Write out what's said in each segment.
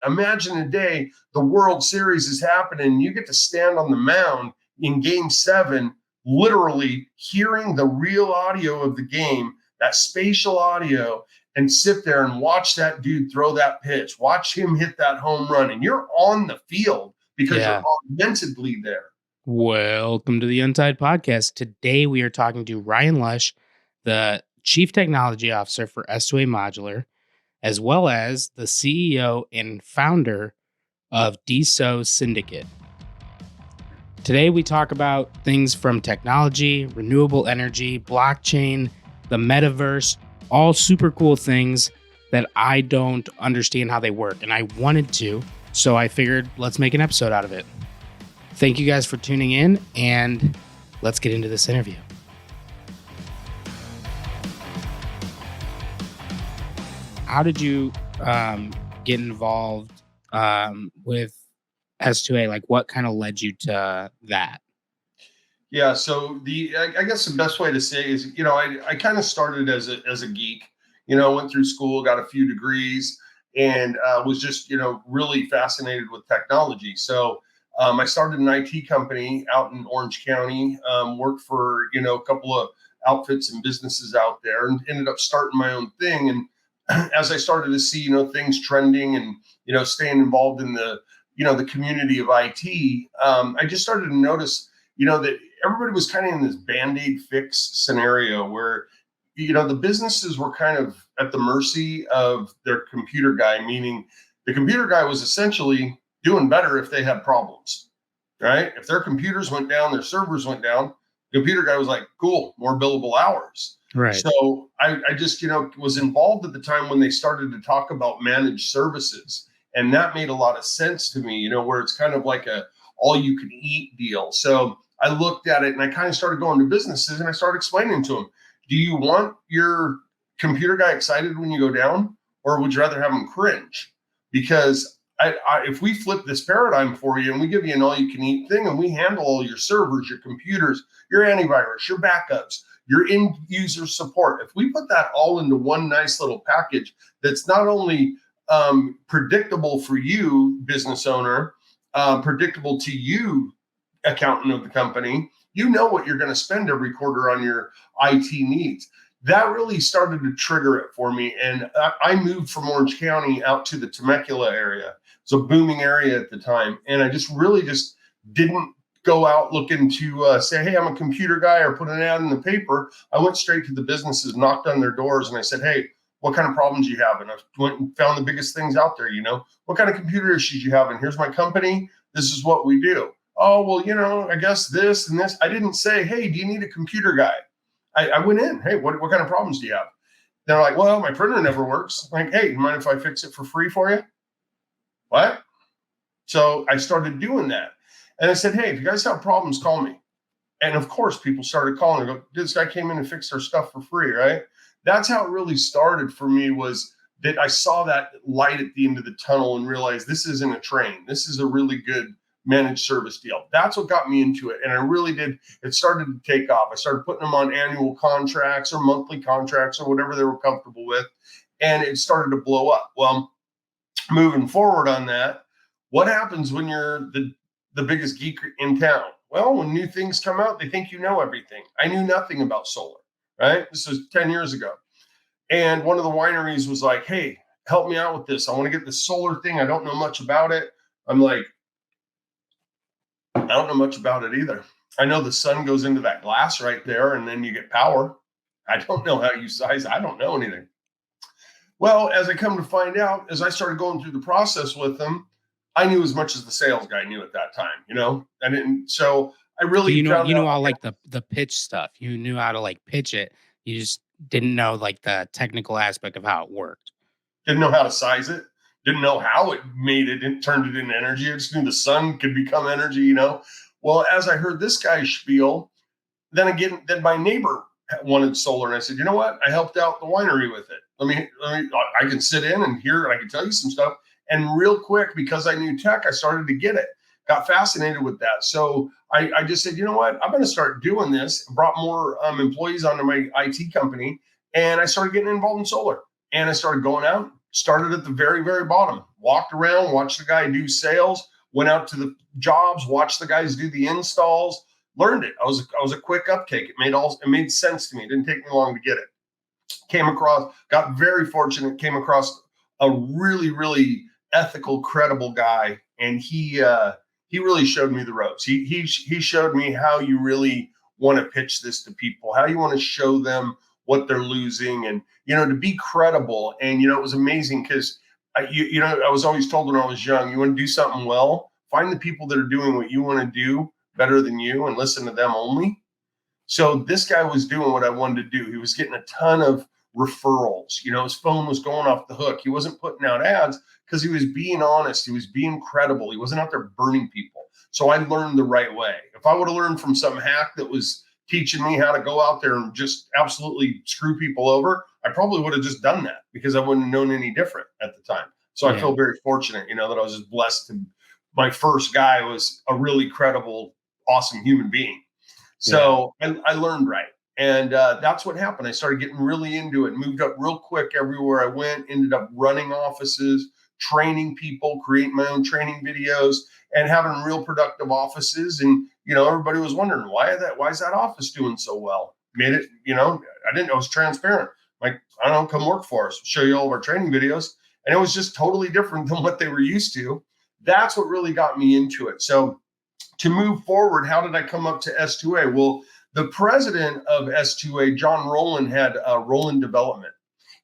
imagine a day the World Series is happening. You get to stand on the mound in Game 7, literally hearing the real audio of the game, that spatial audio, and sit there and watch that dude throw that pitch, watch him hit that home run, and you're on the field because you're augmentedly there. Welcome to the Untied podcast. Today we are talking to Ryan Leusch, the Chief Technology Officer for S2A Modular, as well as the CEO and founder of DeSo Syndicate. Today we talk about things from technology, renewable energy, blockchain, the Metaverse, all super cool things that I don't understand how they work, and I wanted to, so I figured let's make an episode out of it. Thank you guys for tuning in, and let's get into this interview. How did you get involved with S2A? Like, what kind of led you to that? Yeah, so I guess the best way to say is, I kind of started as a geek. Went through school, got a few degrees, and was just really fascinated with technology. So I started an IT company out in Orange County, worked for, a couple of outfits and businesses out there, and ended up starting my own thing. And as I started to see, things trending and, staying involved in the community of IT, I just started to notice, that everybody was kind of in this Band-Aid fix scenario where, the businesses were kind of at the mercy of their computer guy, meaning the computer guy was essentially doing better if they had problems, right? If their computers went down, their servers went down, the computer guy was like, cool, more billable hours. Right. So I just, was involved at the time when they started to talk about managed services. And that made a lot of sense to me, where it's kind of like a all you can eat deal. So I looked at it and I kind of started going to businesses and I started explaining to them, do you want your computer guy excited when you go down, or would you rather have him cringe? Because if we flip this paradigm for you and we give you an all-you-can-eat thing and we handle all your servers, your computers, your antivirus, your backups, your end-user support, if we put that all into one nice little package that's not only predictable for you, business owner, predictable to you, accountant of the company, what you're going to spend every quarter on your IT needs. That really started to trigger it for me. And I moved from Orange County out to the Temecula area. It's a booming area at the time. And I just didn't go out looking to say, hey, I'm a computer guy, or put an ad in the paper. I went straight to the businesses, knocked on their doors, and I said, hey, what kind of problems do you have? And I went and found the biggest things out there. What kind of computer issues you have? And here's my company. This is what we do. Oh, well, I guess this and this. I didn't say, hey, do you need a computer guy? I went in, hey, what kind of problems do you have? They're like, well, my printer never works. I'm like, hey, you mind if I fix it for free for you? What? So I started doing that. And I said, hey, if you guys have problems, call me. And of course, people started calling and go, this guy came in and fixed our stuff for free, right? That's how it really started for me, was that I saw that light at the end of the tunnel and realized this isn't a train. This is a really good managed service deal. That's what got me into it. And I really did. It started to take off. I started putting them on annual contracts or monthly contracts or whatever they were comfortable with. And it started to blow up. Well, moving forward on that, what happens when you're the biggest geek in town? Well, when new things come out, they think you know everything. I knew nothing about solar, right? This was 10 years ago. And one of the wineries was like, hey, help me out with this. I want to get this solar thing. I don't know much about it. I'm like, I don't know much about it either. I know the sun goes into that glass right there and then you get power. I don't know how you size. I don't know anything. Well, as I come to find out, as I started going through the process with them, I knew as much as the sales guy knew at that time, I didn't. So I really, you know, all like the pitch stuff. You knew how to like pitch it. You just didn't know like the technical aspect of how it worked. Didn't know how to size it. Didn't know how it turned it into energy. I just knew the sun could become energy, Well, as I heard this guy spiel, then my neighbor wanted solar. And I said, you know what? I helped out the winery with it. I can sit in and hear, and I can tell you some stuff. And real quick, because I knew tech, I started to get it, got fascinated with that. So I just said, you know what? I'm going to start doing this. Brought more employees onto my IT company, and I started getting involved in solar. And I started going out, started at the very, very bottom, walked around, watched the guy do sales, went out to the jobs, watched the guys do the installs, learned it. I was a quick uptake. It made sense to me. It didn't take me long to get it. Got very fortunate, came across a really, really ethical, credible guy. And he really showed me the ropes. He showed me how you really want to pitch this to people, how you want to show them what they're losing, and to be credible. And it was amazing because I was always told when I was young, you want to do something well, find the people that are doing what you want to do better than you and listen to them only. So this guy was doing what I wanted to do. He was getting a ton of referrals. His phone was going off the hook. He wasn't putting out ads because he was being honest. He was being credible. He wasn't out there burning people. So I learned the right way. If I would have learned from some hack that was teaching me how to go out there and just absolutely screw people over, I probably would have just done that because I wouldn't have known any different at the time. So I feel very fortunate, that I was just blessed to, my first guy was a really credible, awesome human being. So I learned right. And that's what happened. I started getting really into it, moved up real quick everywhere I went, ended up running offices, training people, creating my own training videos, and having real productive offices. And, everybody was wondering, why is that office doing so well? Made it, I didn't know it was transparent. Like, I don't know, come work for us, show you all of our training videos. And it was just totally different than what they were used to. That's what really got me into it. So to move forward, how did I come up to S2A? Well, the president of S2A, John Rowland, had Rowland Development.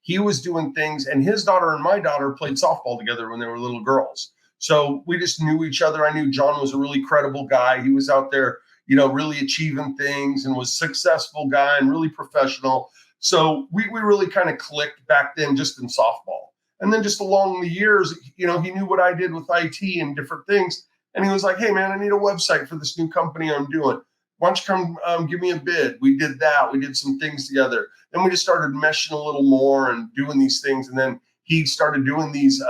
He was doing things, and his daughter and my daughter played softball together when they were little girls. So we just knew each other. I knew John was a really credible guy. He was out there, really achieving things and was a successful guy and really professional. So we really kind of clicked back then just in softball. And then just along the years, he knew what I did with IT and different things. And he was like, hey, man, I need a website for this new company I'm doing. Why don't you come give me a bid? We did that. We did some things together. Then we just started meshing a little more and doing these things. And then he started doing these.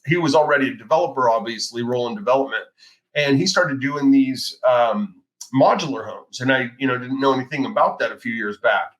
He was already a developer, obviously, Rowland Development. And he started doing these modular homes. And I, didn't know anything about that a few years back.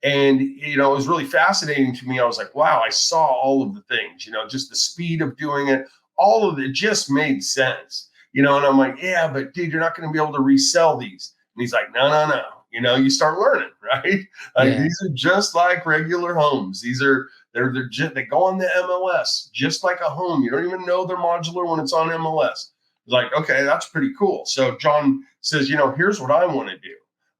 And, it was really fascinating to me. I was like, wow, I saw all of the things, just the speed of doing it. All of it just made sense, and I'm like, yeah, but dude, you're not going to be able to resell these. And he's like, no. You start learning, right? These are just like regular homes. They go on the MLS, just like a home. You don't even know they're modular when it's on MLS. It's like, okay, that's pretty cool. So John says, here's what I want to do.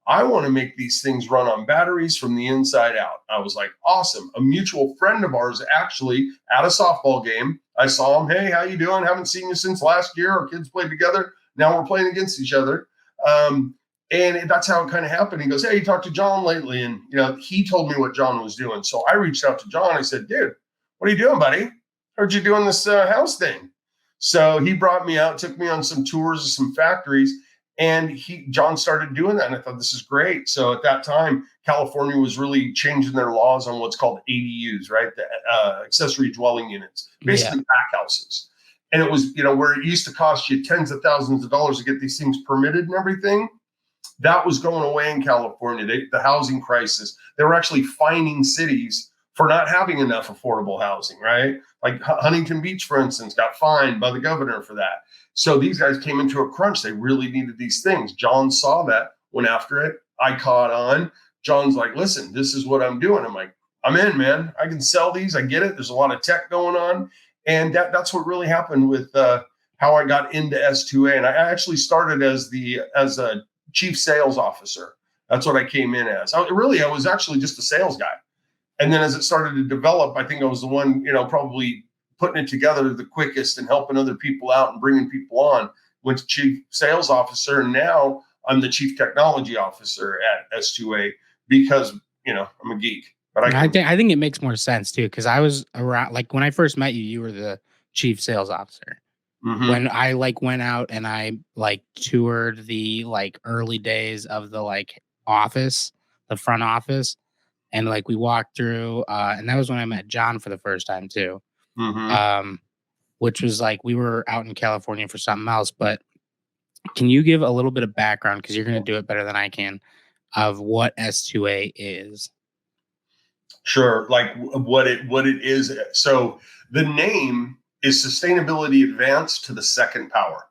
I want to make these things run on batteries from the inside out. I was like, awesome. A mutual friend of ours actually at a softball game, I saw him. Hey, how you doing? Haven't seen you since last year. Our kids played together. Now we're playing against each other. And that's how it kind of happened. He goes, hey, you talked to John lately? And, he told me what John was doing. So I reached out to John. I said, dude, what are you doing, buddy? Heard you doing this house thing. So he brought me out, took me on some tours of some factories. And John started doing that. And I thought, this is great. So at that time, California was really changing their laws on what's called ADUs, right? The accessory dwelling units, basically pack houses. And it was, where it used to cost you tens of thousands of dollars to get these things permitted and everything. That was going away in California. The housing crisis, they were actually fining cities for not having enough affordable housing, right? Like Huntington Beach, for instance, got fined by the governor for that. So these guys came into a crunch. They really needed these things. John saw that, went after it. I caught on. John's like, listen, this is what I'm doing. I'm like, I'm in, man. I can sell these. I get it. There's a lot of tech going on. And that's what really happened with how I got into S2A. And I actually started as a chief sales officer. That's what I came in as. I was actually just a sales guy. And then as it started to develop, I think I was the one, probably putting it together the quickest and helping other people out and bringing people on. Went to chief sales officer, and now I'm the chief technology officer at S2A because, I'm a geek. But I think it makes more sense too, because I was around, like when I first met you, you were the chief sales officer. Mm-hmm. When I went out and I toured the early days of the office, the front office, and we walked through, and that was when I met John for the first time too. Mm-hmm. Which was we were out in California for something else. But can you give a little bit of background, because you're going to do it better than I can, of what S2A is? Sure. Like what it is. So the name is Sustainability Advanced to the Second Power.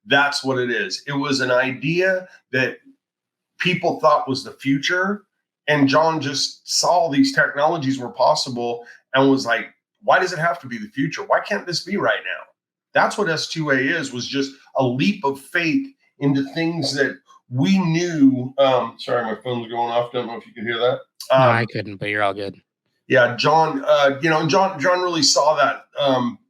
That's what it is. It was an idea that people thought was the future. And John just saw these technologies were possible and was like, why does it have to be the future? Why can't this be right now? That's what S2A is, was just a leap of faith into things that we knew. Sorry, my phone's going off. Don't know if you can hear that. No, I couldn't, but you're all good. Yeah, John, John really saw that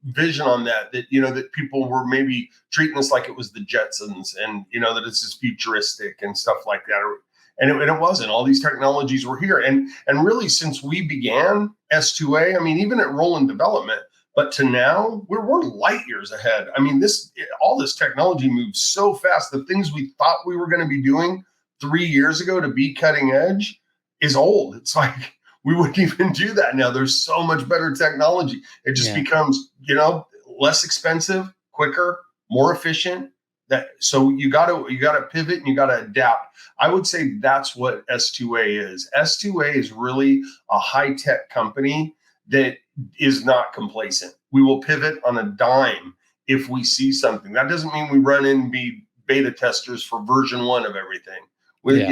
vision on that that people were maybe treating us like it was the Jetsons, and that it's just futuristic and stuff like that. And it wasn't. All these technologies were here, and really since we began S2A, I mean, even at rolling development, but to now, we're light years ahead. I mean, all this technology moves so fast. The things we thought we were going to be doing 3 years ago to be cutting edge is old. It's like we wouldn't even do that now. There's so much better technology. It just becomes, less expensive, quicker, more efficient. So you gotta pivot and you gotta adapt. I would say that's what S2A is. S2A is really a high-tech company that is not complacent. We will pivot on a dime if we see something. That doesn't mean we run in and be beta testers for version 1 of everything. We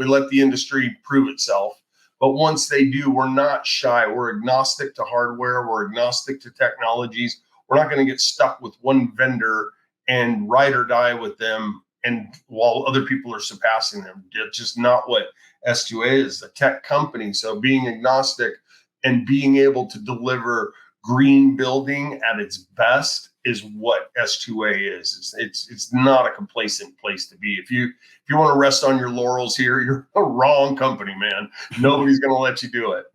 let the industry prove itself. But once they do, we're not shy. We're agnostic to hardware. We're agnostic to technologies. We're not going to get stuck with one vendor and ride or die with them, and while other people are surpassing them. It's just not what S2A is, a tech company. So being agnostic and being able to deliver green building at its best is what S2A is. It's not a complacent place to be. If you want to rest on your laurels here, you're a wrong company, man. Nobody's going to let you do it,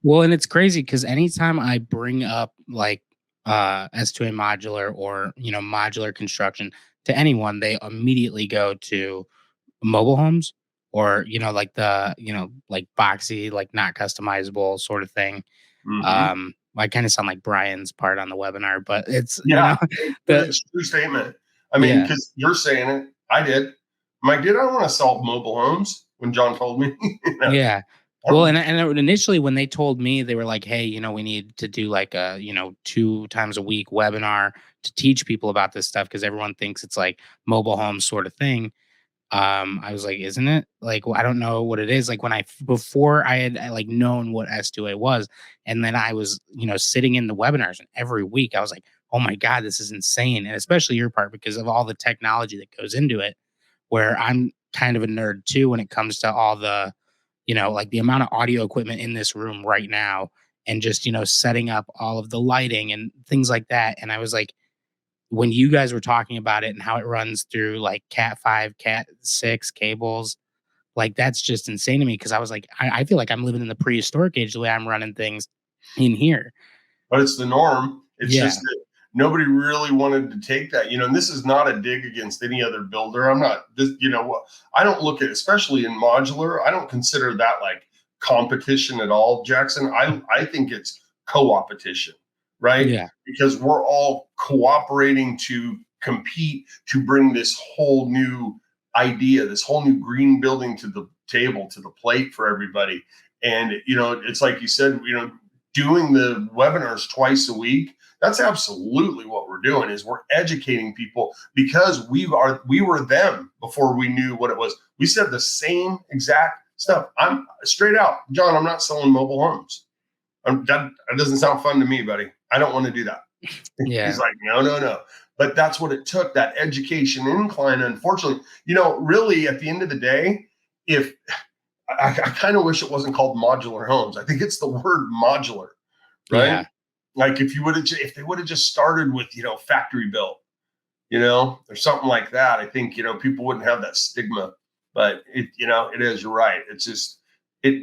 Well, and it's crazy because anytime I bring up like S2A modular or modular construction to anyone, they immediately go to mobile homes or like the like boxy, like not customizable sort of thing. Mm-hmm. I kind of sound like Brian's part on the webinar, but it's it's a true statement. I mean, because you're saying it, I did. Mike, did I want to sell mobile homes when John told me? Yeah. Well, and initially when they told me, they were like, hey, we need to do like a, 2 times a week webinar to teach people about this stuff because everyone thinks it's like mobile home sort of thing. I was like, isn't it? Like, well, I don't know what it is. Like before I had like known what S2A was, and then I was, sitting in the webinars, and every week I was like, oh my God, this is insane. And especially your part because of all the technology that goes into it, where I'm kind of a nerd too when it comes to all the, like the amount of audio equipment in this room right now and just, setting up all of the lighting and things like that. And I was like, when you guys were talking about it and how it runs through like Cat 5, Cat 6 cables, like that's just insane to me because I was like, I feel like I'm living in the prehistoric age the way I'm running things in here. But it's the norm. It's just that nobody really wanted to take that, and this is not a dig against any other builder. I'm not this, I don't look at, especially in modular, I don't consider that like competition at all, Jackson. I think it's co-opetition, right? Yeah. Because we're all cooperating to compete to bring this whole new idea, this whole new green building to the table, to the plate for everybody. And, it's like you said, doing the webinars twice a week, that's absolutely what we're doing, is we're educating people because we were them before we knew what it was. We said the same exact stuff. I'm straight out, John, I'm not selling mobile homes. That doesn't sound fun to me, buddy. I don't want to do that. Yeah. He's like, no. But that's what it took, that education incline. Unfortunately, really at the end of the day, if I kind of wish it wasn't called modular homes. I think it's the word modular, right? Yeah. Like if they would have just started with, factory built, or something like that, I think, people wouldn't have that stigma. But it is, you're right. It's just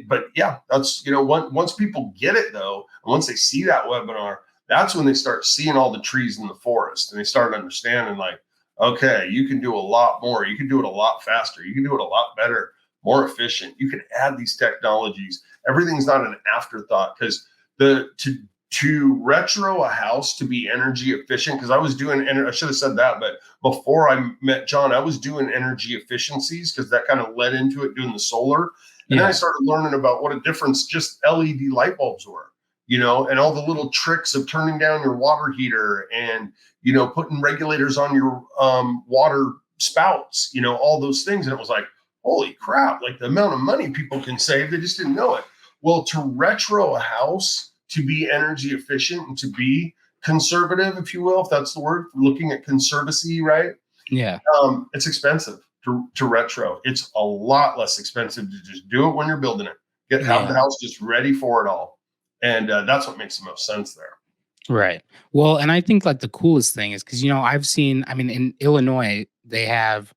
but yeah, that's, once people get it though, and once they see that webinar, that's when they start seeing all the trees in the forest and they start understanding like, okay, you can do a lot more. You can do it a lot faster. You can do it a lot better, more efficient. You can add these technologies. Everything's not an afterthought, because to retro a house to be energy efficient, because I should have said that, but before I met John, I was doing energy efficiencies because that kind of led into it, doing the solar. And then I Yeah. started learning about what a difference just LED light bulbs were, and all the little tricks of turning down your water heater and, putting regulators on your water spouts, all those things. And it was like, holy crap, like the amount of money people can save, they just didn't know it. Well, to retro a house to be energy efficient and to be conservative, if you will, if that's the word, looking at conservancy, right? Yeah. It's expensive to retro. It's a lot less expensive to just do it when you're building it. Have the Yeah. house just ready for it all, and that's what makes the most sense there. Right. Well, and I think like the coolest thing is because I've seen. I mean, in Illinois, they have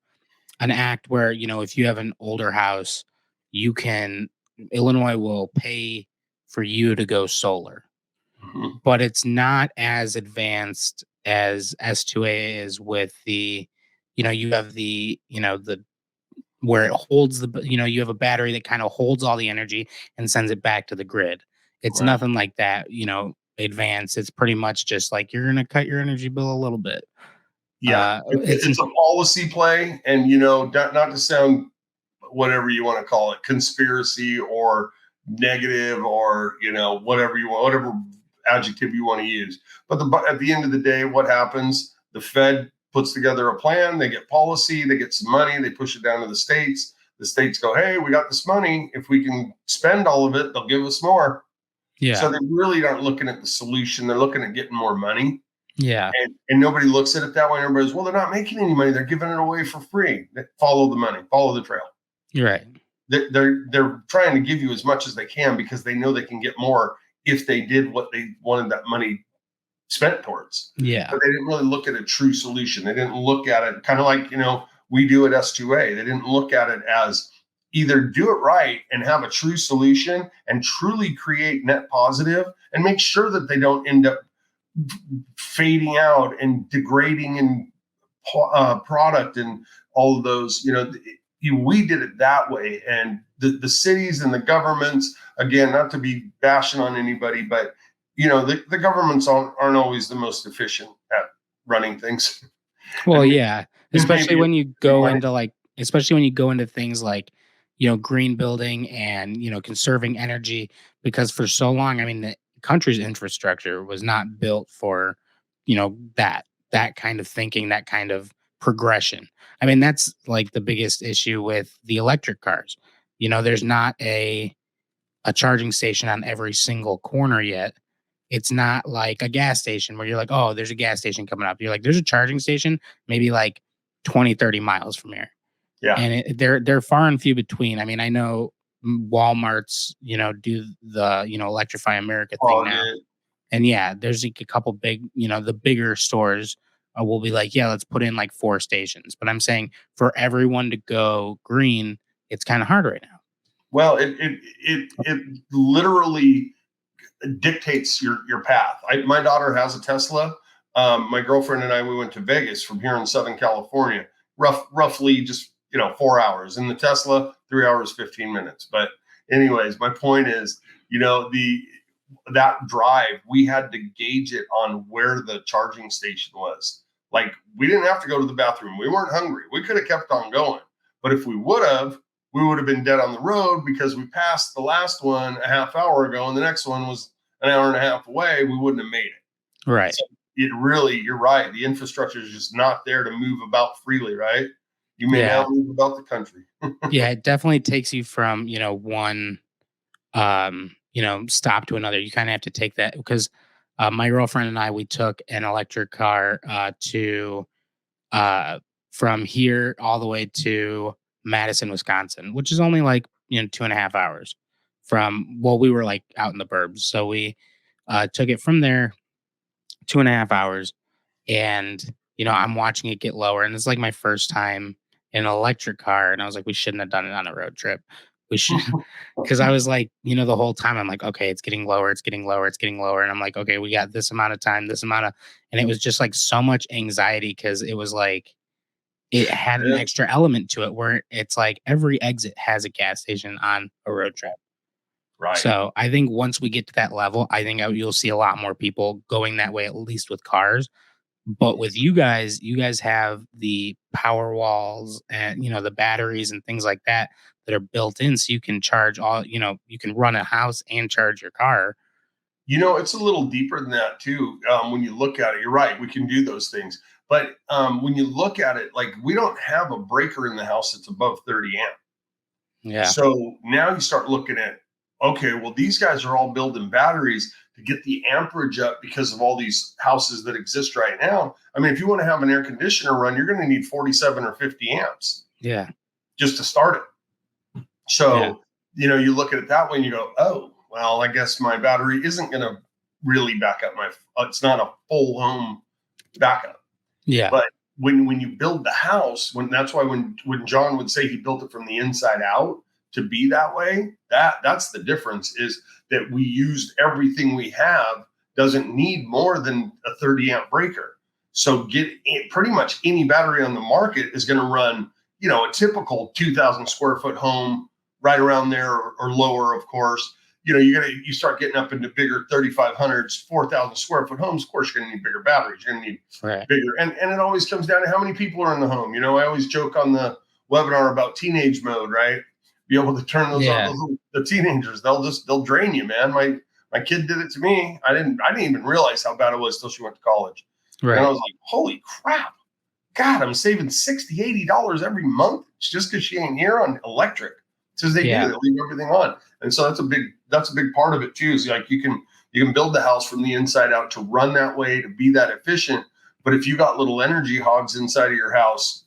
an act where if you have an older house, you can Illinois will pay for you to go solar, Mhm. but it's not as advanced as S2A is with the, you have the where it holds you have a battery that kind of holds all the energy and sends it back to the grid. It's Right. nothing like that, advanced. It's pretty much just like you're going to cut your energy bill a little bit. Yeah, It's it's a policy play, and not to sound whatever you want to call it, conspiracy or negative or whatever you want, whatever adjective you want to use. But at the end of the day, what happens? The Fed puts together a plan. They get policy. They get some money. They push it down to the states. The states go, hey, we got this money. If we can spend all of it, they'll give us more. So yeah. they really aren't looking at the solution. They're looking at getting more money. Yeah. And nobody looks at it that way. And everybody's, well, they're not making any money. They're giving it away for free. Follow the money. Follow the trail. You're right. They're trying to give you as much as they can because they know they can get more if they did what they wanted that money spent towards. Yeah. But they didn't really look at a true solution. They didn't look at it kind of like, we do at S2A. They didn't look at it as either do it right and have a true solution and truly create net positive and make sure that they don't end up fading out and degrading in product and all of those, we did it that way. And the cities and the governments, again, not to be bashing on anybody, but the governments aren't always the most efficient at running things. Well, And, yeah, and especially maybe when you go into things like, green building and, conserving energy, because for so long, I mean, the country's infrastructure was not built for, that kind of thinking, that kind of progression. I mean, that's like the biggest issue with the electric cars. There's not a charging station on every single corner yet. It's not like a gas station where you're like, oh, there's a gas station coming up. You're like, there's a charging station maybe like 20, 30 miles from here. yeah, And they're far and few between. I mean, I know Walmart's, do the, Electrify America thing now. And yeah, there's like a couple big, the bigger stores will be like, yeah, let's put in like 4 stations. But I'm saying for everyone to go green, it's kind of hard right now. well, it literally dictates your path. My daughter has a Tesla. My girlfriend and I, we went to Vegas from here in Southern California, roughly just 4 hours. In the Tesla, 3 hours 15 minutes. But anyways, my point is, that drive, we had to gauge it on where the charging station was. Like we didn't have to go to the bathroom. We weren't hungry. We could have kept on going. But if we would have been dead on the road because we passed the last one a half hour ago and the next one was an hour and a half away. We wouldn't have made it. Right. So you're right. The infrastructure is just not there to move about freely, right? You may now move about the country. Yeah, it definitely takes you from, one stop to another. You kind of have to take that because my girlfriend and I, we took an electric car to from here all the way to Madison, Wisconsin, which is only like 2.5 hours we were like out in the burbs. So we took it from there 2.5 hours, and I'm watching it get lower, and it's like my first time in an electric car, and I was like, we shouldn't have done it on a road trip. We should, because I was like, the whole time I'm like, okay, it's getting lower, it's getting lower, it's getting lower, and I'm like, okay, we got this amount of time, and it was just like so much anxiety because it was like it had an extra element to it where it's like every exit has a gas station on a road trip. Right. So I think once we get to that level, I think you'll see a lot more people going that way, at least with cars. But with you guys have the power walls and the batteries and things like that are built in, so you can charge all. You can run a house and charge your car. It's a little deeper than that too. When you look at it, you're right. We can do those things. But when you look at it, like we don't have a breaker in the house that's above 30 amp. Yeah, So now you start looking at, okay, well, these guys are all building batteries to get the amperage up because of all these houses that exist right now. I mean, if you want to have an air conditioner run, you're going to need 47 or 50 amps yeah, just to start it. yeah, So, you look at it that way and you go, oh, well, I guess my battery isn't going to really back up it's not a full home backup. yeah, But when you build the house, that's why when John would say he built it from the inside out to be that way, that's the difference, is that we used everything we have, doesn't need more than a 30 amp breaker. So pretty much any battery on the market is going to run, a typical 2,000 square foot home right around there, or lower, of course. You start getting up into bigger 3,500s, 4,000 square foot homes. Of course, you're going to need bigger batteries. You're going to need right. bigger. And it always comes down to how many people are in the home. I always joke on the webinar about teenage mode, right? Be able to turn those Yeah, on. The teenagers, they'll drain you, man. My kid did it to me. I didn't even realize how bad it was till she went to college. And I right. was like, holy crap. God, I'm saving $60, $80 every month just because she ain't here on electric. Because they Yeah, leave everything on. And so that's a big part of it too. Is like you can build the house from the inside out to run that way, to be that efficient. But if you got little energy hogs inside of your house,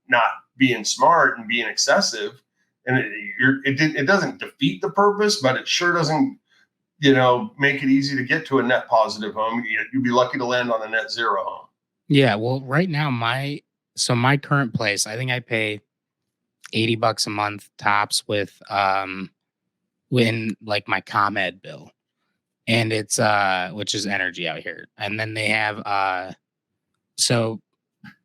not being smart and being excessive, and it doesn't defeat the purpose, but it sure doesn't make it easy to get to a net positive home. You'd be lucky to land on a net zero home. yeah. Well, right now my current place, I think I pay $80 a month tops with when like my ComEd bill, and it's which is energy out here, and then they have so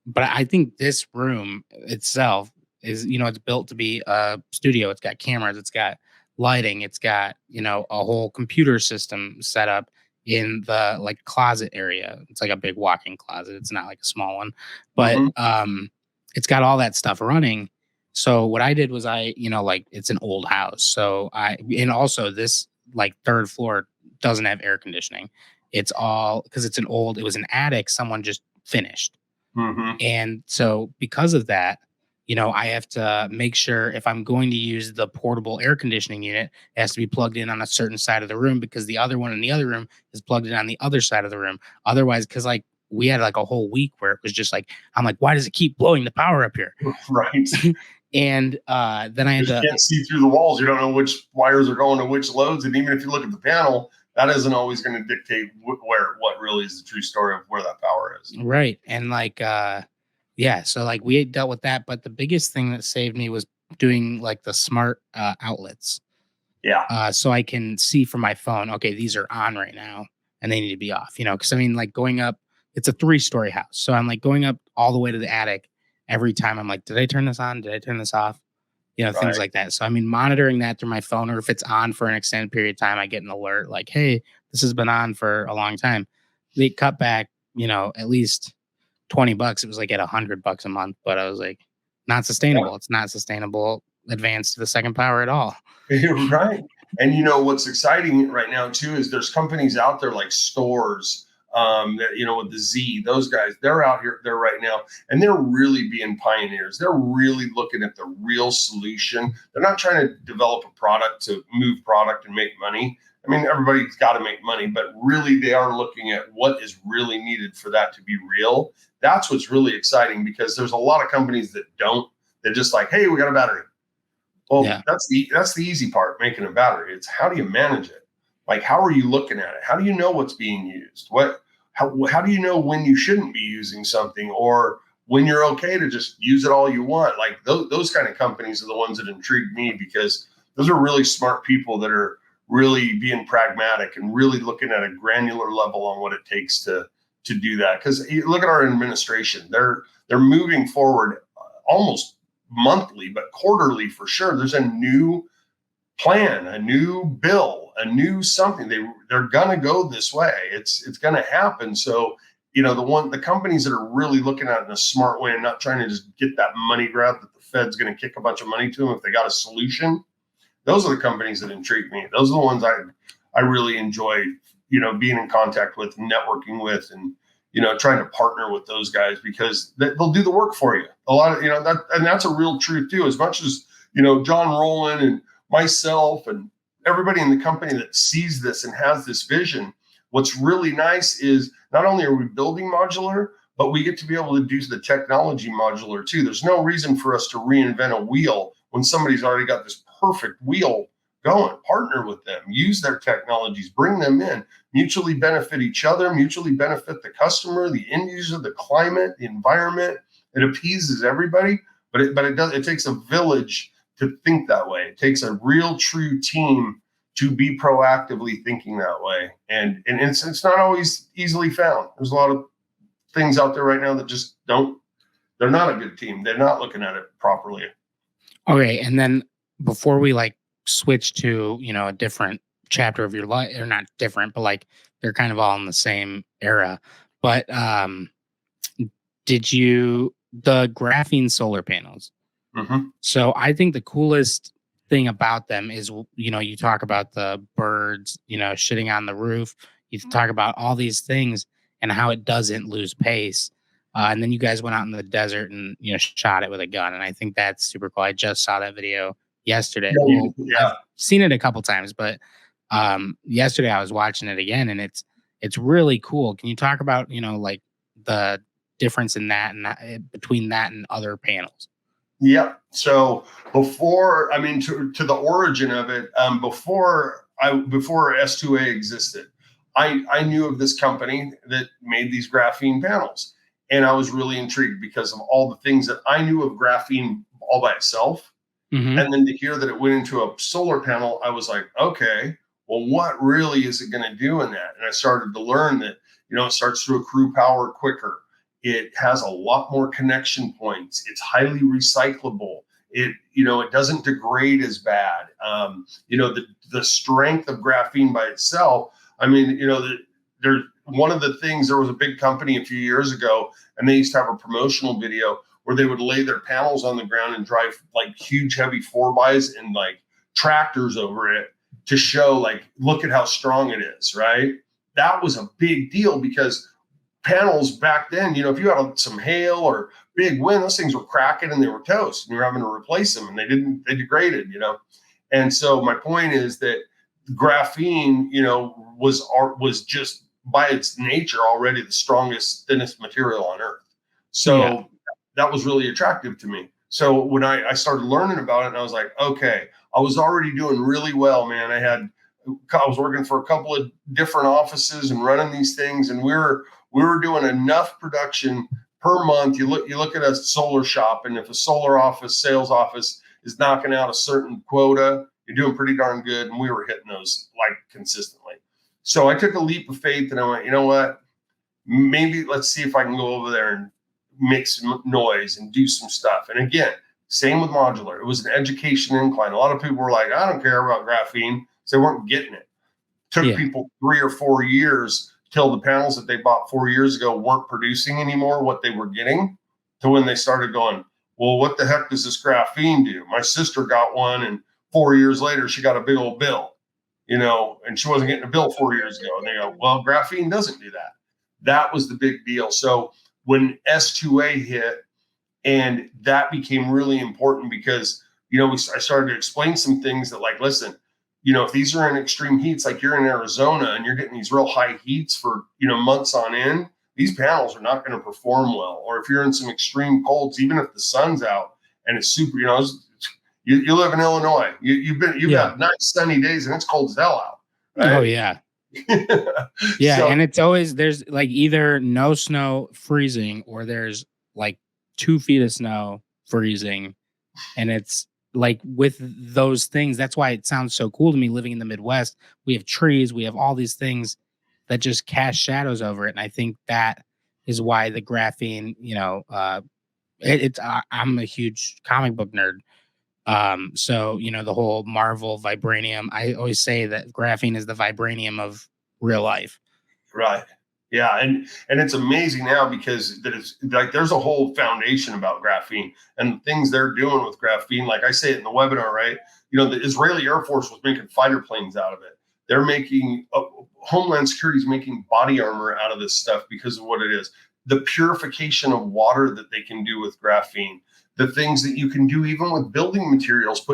but I think this room itself is, it's built to be a studio. It's got cameras, it's got lighting, it's got, a whole computer system set up in the like closet area. It's like a big walk-in closet. It's not like a small one, but Mm-hmm. it's got all that stuff running. So what I did was like it's an old house. And also this like third floor doesn't have air conditioning. It's all because it was an attic someone just finished. Mm-hmm. And so because of that, I have to make sure if I'm going to use the portable air conditioning unit, it has to be plugged in on a certain side of the room because the other one in the other room is plugged in on the other side of the room. Otherwise, because like we had like a whole week where it was just like, I'm like, why does it keep blowing the power up here? Right. And then I You had just to, can't see through the walls. You don't know which wires are going to which loads. And even if you look at the panel, that isn't always going to dictate what really is the true story of where that power is. right. And like, yeah, so like we had dealt with that. But the biggest thing that saved me was doing like the smart outlets. Yeah. So I can see from my phone, okay, these are on right now and they need to be off, because I mean, like going up, it's a 3-story house. So I'm like going up all the way to the attic every time. I'm like, did I turn this on? Did I turn this off? Things Right. like that. So I mean, monitoring that through my phone, or if it's on for an extended period of time, I get an alert like, hey, this has been on for a long time. They cut back, at least $20. It was like at $100 a month, but I was like, not Yeah. sustainable. It's not sustainable advance to the second power at all. You're right. And what's exciting right now too is there's companies out there like stores, that with the Z, those guys, they're out here there right now, and they're really being pioneers. They're really looking at the real solution. They're not trying to develop a product to move product and make money. I mean, everybody's got to make money, but really they are looking at what is really needed for that to be real. That's what's really exciting, because there's a lot of companies that don't. They're just like, hey, we got a battery. Well, Yeah. that's the easy part, making a battery. It's how do you manage it? Like, how are you looking at it? How do you know what's being used? How do you know when you shouldn't be using something, or when you're okay to just use it all you want? Like those kind of companies are the ones that intrigue me, because those are really smart people that are really being pragmatic and really looking at a granular level on what it takes to do that. Because look at our administration; they're moving forward almost monthly, but quarterly for sure. There's a new plan, a new bill, a new something. They're gonna go this way. It's gonna happen. So the companies that are really looking at it in a smart way and not trying to just get that money grab that the Fed's going to kick a bunch of money to them if they got a solution. Those are the companies that intrigue me. Those are the ones I really enjoy, being in contact with, networking with, and trying to partner with those guys, because they'll do the work for you. A lot of that, and that's a real truth too. As much as John Rowland and myself and everybody in the company that sees this and has this vision, what's really nice is not only are we building modular, but we get to be able to do the technology modular too. There's no reason for us to reinvent a wheel when somebody's already got this perfect wheel going. Partner with them, use their technologies, bring them in, mutually benefit each other, mutually benefit the customer, the end user, the climate, the environment. It appeases everybody, but it takes a village to think that way. It takes a real true team to be proactively thinking that way. And it's not always easily found. There's a lot of things out there right now that just they're not a good team. They're not looking at it properly. Okay. And then before we switch to, a different chapter of your life, or not different, but they're kind of all in the same era. But the graphene solar panels. Mm-hmm. So I think the coolest thing about them is, you talk about the birds, shitting on the roof. You talk about all these things and how it doesn't lose pace. And then you guys went out in the desert and, shot it with a gun. And I think that's super cool. I just saw that video yesterday. Yeah. I've seen it a couple times, but yesterday I was watching it again, and it's really cool. Can you talk about, the difference in that and between that and other panels? Yep. So before, to the origin of it, before S2A existed, I knew of this company that made these graphene panels, and I was really intrigued because of all the things that I knew of graphene all by itself. Mm-hmm. And then to hear that it went into a solar panel, I was like, okay, well, what really is it going to do in that? And I started to learn that, it starts to accrue power quicker. It has a lot more connection points. It's highly recyclable. It doesn't degrade as bad. The strength of graphene by itself. There's one of the things, there was a big company a few years ago, and they used to have a promotional video where they would lay their panels on the ground and drive huge heavy 4x and tractors over it to show look at how strong it is, right? That was a big deal because panels back then, if you had some hail or big wind, those things were cracking and they were toast, and you're having to replace them, and they degraded, And so my point is that graphene, was just by its nature already the strongest, thinnest material on earth. So that was really attractive to me. So when I started learning about it, and I was like, okay, I was already doing really well, man. I was working for a couple of different offices and running these things, and we were doing enough production per month. You look at a solar shop, and if a solar office, sales office is knocking out a certain quota, you're doing pretty darn good. And we were hitting those consistently. So I took a leap of faith, and I went, you know what? Maybe let's see if I can go over there and make some noise and do some stuff. And again, same with modular. It was an education incline. A lot of people were like, I don't care about graphene. So they weren't getting it. Took people 3 or 4 years till the panels that they bought 4 years ago weren't producing anymore what they were getting, to when they started going, well, what the heck does this graphene do? My sister got one, and 4 years later, she got a big old bill, and she wasn't getting a bill 4 years ago. And they go, well, graphene doesn't do that. That was the big deal. So when S2A hit, and that became really important because, I started to explain some things that listen, if these are in extreme heats, you're in Arizona and you're getting these real high heats for, months on end, these panels are not going to perform well. Or if you're in some extreme colds, even if the sun's out and it's super, you live in Illinois, you've got nice sunny days and it's cold as hell out. Right? Oh yeah. Yeah. So, and it's always, there's either no snow, freezing, or there's 2 feet of snow, freezing. And it's with those things, that's why it sounds so cool to me living in the Midwest. We have trees, we have all these things that just cast shadows over it. And I think that is why the graphene, I'm a huge comic book nerd. So, the whole Marvel vibranium, I always say that graphene is the vibranium of real life. Right. Yeah, and it's amazing now because that it's like there's a whole foundation about graphene and things they're doing with graphene. Like I say it in the webinar, right? The Israeli Air Force was making fighter planes out of it. They're making Homeland Security is making body armor out of this stuff because of what it is. The purification of water that they can do with graphene, the things that you can do even with building materials,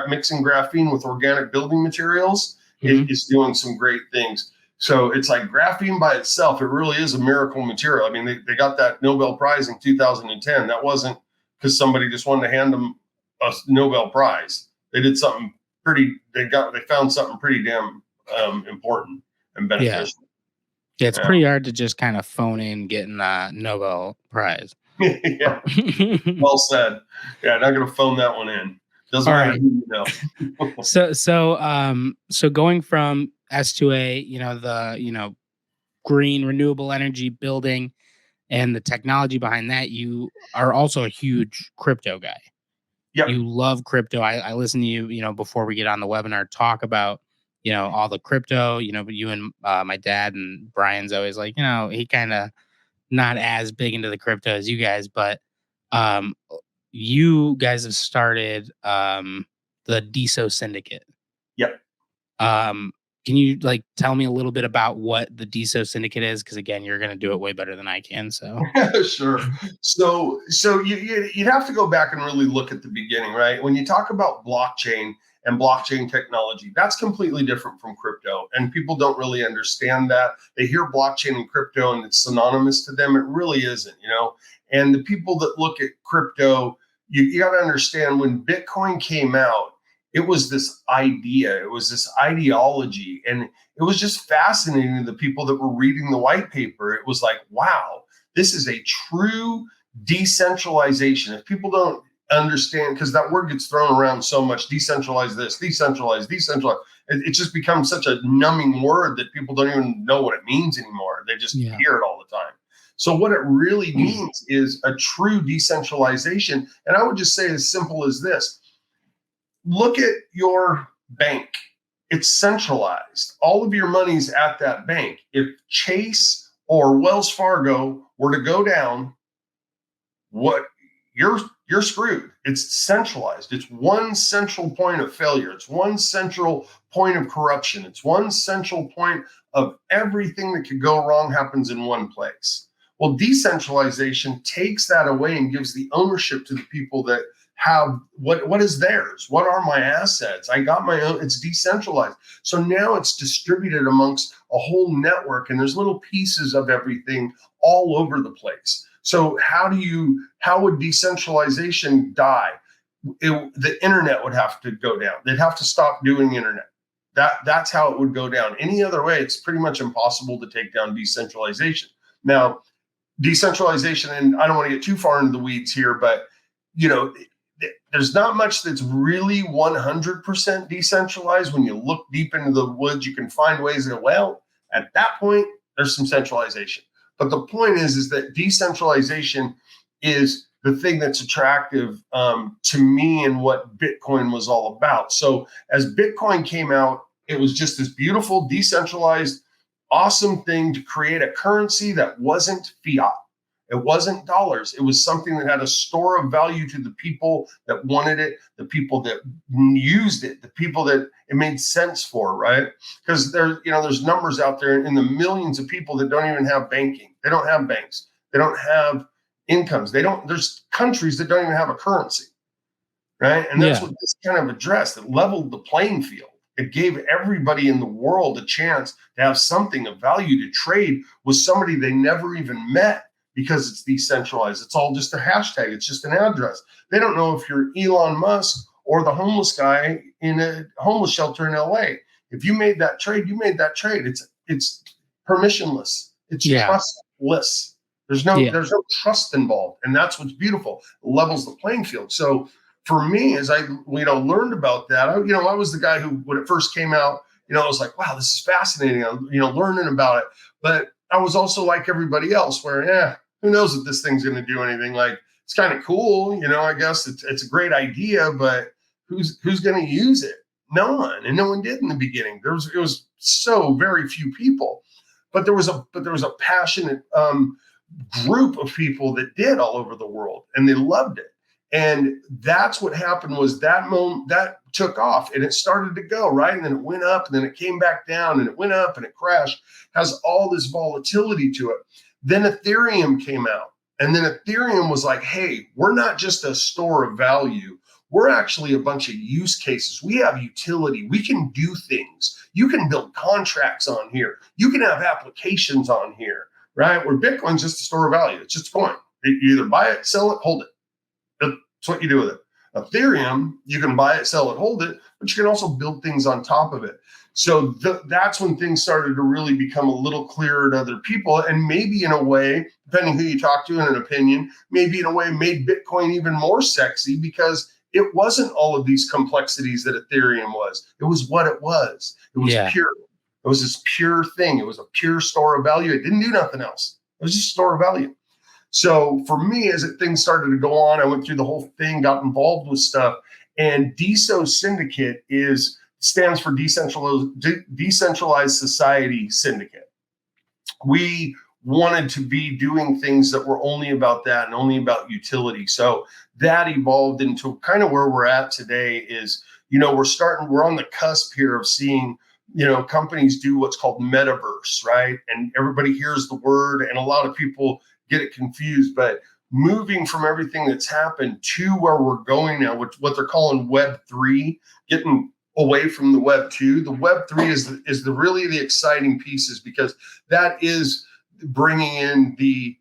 mixing graphene with organic building materials is doing some great things. So it's like graphene by itself, it really is a miracle material. I mean, they got that Nobel Prize in 2010. That wasn't because somebody just wanted to hand them a Nobel Prize. They did something they found something pretty damn important and beneficial. Yeah, it's pretty hard to just kind of phone in getting a Nobel Prize. Yeah, well said. Yeah, not going to phone that one in. Doesn't All matter right. who you know. So going from S2A, the green renewable energy building and the technology behind that, you are also a huge crypto guy. Yep. You love crypto. I listen to you, before we get on the webinar, talk about, all the crypto, but you and my dad and Brian's always like, he kind of not as big into the crypto as you guys, but you guys have started the DeSo Syndicate. Yep. Can you tell me a little bit about what the DeSo Syndicate is? Because again, you're going to do it way better than I can. So Sure. So you'd have to go back and really look at the beginning, right? When you talk about blockchain and blockchain technology, that's completely different from crypto, and people don't really understand that. They hear blockchain and crypto and it's synonymous to them. It really isn't, And the people that look at crypto, you got to understand when Bitcoin came out, it was this idea, it was this ideology, and it was just fascinating to the people that were reading the white paper. It was like, wow, this is a true decentralization. If people don't understand, because that word gets thrown around so much, decentralize this, decentralize, it just becomes such a numbing word that people don't even know what it means anymore. They just hear it all the time. So what it really means is a true decentralization. And I would just say as simple as this. Look at your bank. It's centralized. All of your money's at that bank. If Chase or Wells Fargo were to go down, you're screwed. It's centralized. It's one central point of failure. It's one central point of corruption. It's one central point of everything that could go wrong happens in one place. Well, decentralization takes that away and gives the ownership to the people that have what is theirs. What are my assets? I got my own. It's decentralized. So now it's distributed amongst a whole network, and there's little pieces of everything all over the place. So how would decentralization die? The internet would have to go down. They'd have to stop doing internet. That's how it would go down. Any other way, it's pretty much impossible to take down decentralization. Now, decentralization, and I don't want to get too far into the weeds here, but there's not much that's really 100% decentralized. When you look deep into the woods, you can find ways that, well, at that point, there's some centralization. But the point is that decentralization is the thing that's attractive to me and what Bitcoin was all about. So as Bitcoin came out, it was just this beautiful, decentralized, awesome thing to create a currency that wasn't fiat. It wasn't dollars. It was something that had a store of value to the people that wanted it, the people that used it, the people that it made sense for, right? Because there's numbers out there in the millions of people that don't even have banking. They don't have banks. They don't have incomes. There's countries that don't even have a currency, right? And that's what this kind of addressed. It leveled the playing field. It gave everybody in the world a chance to have something of value to trade with somebody they never even met. Because it's decentralized. It's all just a hashtag. It's just an address. They don't know if you're Elon Musk or the homeless guy in a homeless shelter in LA. If you made that trade, you made that trade. It's permissionless. It's trustless. There's no trust involved. And that's what's beautiful. It levels the playing field. So for me, as I learned about that, I was the guy who, when it first came out, I was like, wow, this is fascinating. I'm learning about it. But I was also like everybody else where, who knows if this thing's going to do anything? Like, it's kind of cool, I guess it's a great idea, but who's going to use it? No one. And no one did in the beginning. It was so very few people. but there was a passionate group of people that did all over the world, and they loved it. And that's what happened, was that moment that took off, and it started to go right, and then it went up, and then it came back down, and it went up, and it crashed. Has all this volatility to it. Then Ethereum came out, and then Ethereum was like, hey, we're not just a store of value. We're actually a bunch of use cases. We have utility. We can do things. You can build contracts on here. You can have applications on here, right? Where Bitcoin's just a store of value. It's just a coin. You either buy it, sell it, hold it. That's what you do with it. Ethereum, you can buy it, sell it, hold it, but you can also build things on top of it. So that's when things started to really become a little clearer to other people. And maybe in a way, depending who you talk to in an opinion, maybe in a way made Bitcoin even more sexy, because it wasn't all of these complexities that Ethereum was. It was what it was. It was pure. It was this pure thing. It was a pure store of value. It didn't do nothing else. It was just a store of value. So for me, as things started to go on, I went through the whole thing, got involved with stuff. And DeSo Syndicate stands for Decentralized Society Syndicate. We wanted to be doing things that were only about that and only about utility. So that evolved into kind of where we're at today is, we're on the cusp here of seeing, companies do what's called Metaverse, right? And everybody hears the word, and a lot of people get it confused, but moving from everything that's happened to where we're going now, which what they're calling Web 3, getting away from the Web 2. The Web 3 is really the exciting pieces, because that is bringing in the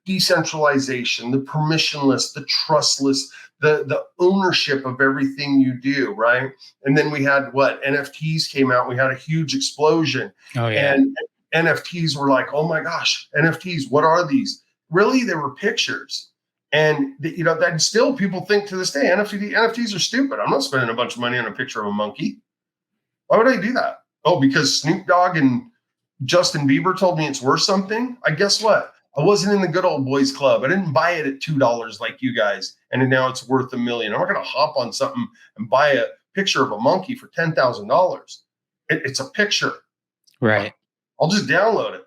decentralization, the permissionless, the trustless, the ownership of everything you do, right? And then we had NFTs came out. We had a huge explosion. Oh yeah. And NFTs were like, oh my gosh, NFTs, what are these? Really, they were pictures. And that still people think to this day, NFTs are stupid. I'm not spending a bunch of money on a picture of a monkey. Why would I do that? Oh, because Snoop Dogg and Justin Bieber told me it's worth something. I guess what? I wasn't in the good old boys club. I didn't buy it at $2 like you guys, and now it's worth $1 million. I'm not going to hop on something and buy a picture of a monkey for $10,000. It's a picture. Right. I'll just download it.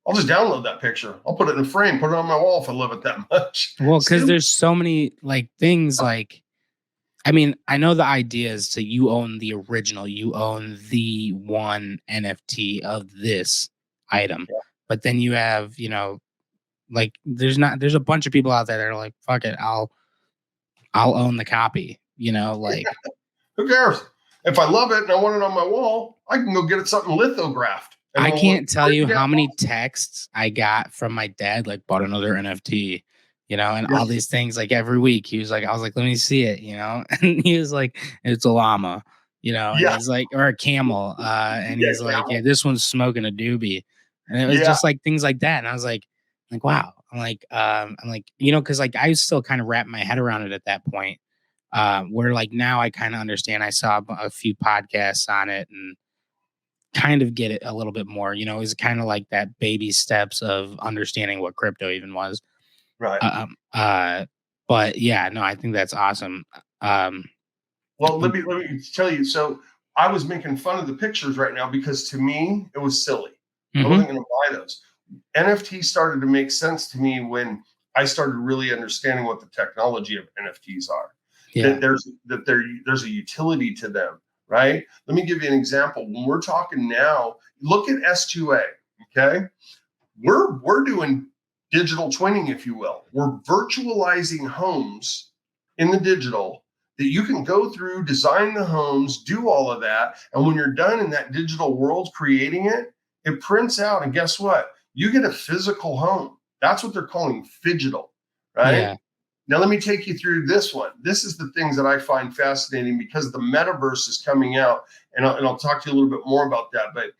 I'll just download that picture. I'll put it in a frame, put it on my wall if I love it that much. Well, because there's so many things I know the idea is to you own the original, you own the one NFT of this item, but then you have, there's a bunch of people out there that are like, fuck it, I'll own the copy, Who cares? If I love it and I want it on my wall, I can go get it something lithographed. I can't tell you how many texts I got from my dad, bought another NFT, and all these things, every week. He was I was like, let me see it, and he was like, it's a llama, and he's like, or a camel. And he's like, yeah, this one's smoking a doobie. And it was just things like that. And I was like, wow. I'm like, cause I still kind of wrap my head around it at that point. Where now I kind of understand. I saw a few podcasts on it and kind of get it a little bit more, it was kind of like that baby steps of understanding what crypto even was. Right. But yeah, no, I think that's awesome. Well, let me tell you. So I was making fun of the pictures right now because to me, it was silly. I wasn't going to buy those. NFT started to make sense to me when I started really understanding what the technology of NFTs are. Yeah. There's a utility to them. Right? Let me give you an example. When we're talking now, look at S2A, okay? We're doing digital twinning, if you will. We're virtualizing homes in the digital that you can go through, design the homes, do all of that. And when you're done in that digital world creating it, it prints out. And guess what? You get a physical home. That's what they're calling phygital, right? Yeah. Now, let me take you through this one. This is the things that I find fascinating because the metaverse is coming out, and I'll talk to you a little bit more about that. But,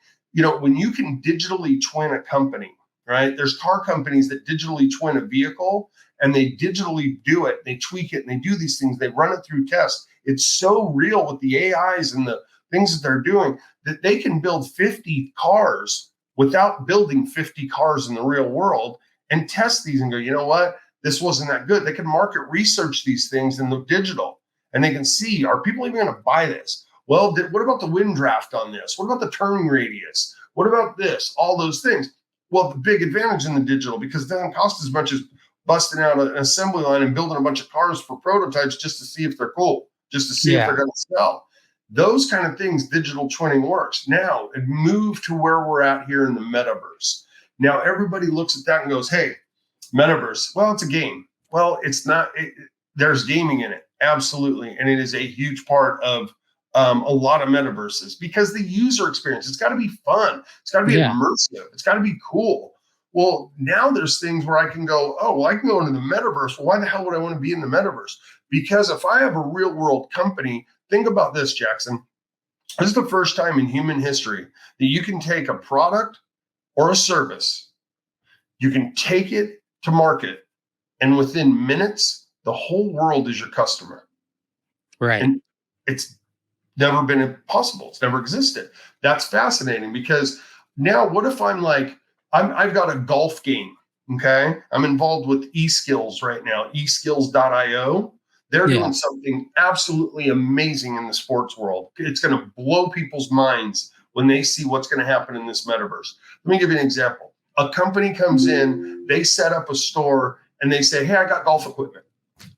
when you can digitally twin a company, right? There's car companies that digitally twin a vehicle, and they digitally do it. They tweak it, and they do these things. They run it through tests. It's so real with the AIs and the things that they're doing that they can build 50 cars without building 50 cars in the real world and test these and go, you know what? This wasn't that good. They can market research these things in the digital, and they can see, are people even going to buy this? Well, what about the wind draft on this? What about the turning radius? What about this? All those things. Well, the big advantage in the digital, because it doesn't cost as much as busting out an assembly line and building a bunch of cars for prototypes just to see if they're cool, just to see if they're going to sell. Those kind of things, digital twinning works. Now, it moved to where we're at here in the metaverse. Now, everybody looks at that and goes, hey, metaverse, well, it's a game. Well, it's not. There's gaming in it, absolutely. And it is a huge part of a lot of metaverses, because the user experience, it's got to be fun. It's got to be immersive. It's got to be cool. Well, now there's things where I can go, oh, well, I can go into the metaverse. Well, why the hell would I want to be in the metaverse? Because if I have a real world company, think about this, Jackson. This is the first time in human history that you can take a product or a service, you can take it to market, and within minutes, the whole world is your customer. Right. And it's never been possible. It's never existed. That's fascinating, because now what if I'm like, I've got a golf game, okay? I'm involved with eSkills right now, eSkills.io. They're doing something absolutely amazing in the sports world. It's going to blow people's minds when they see what's going to happen in this metaverse. Let me give you an example. A company comes in, they set up a store, and they say, hey, I got golf equipment.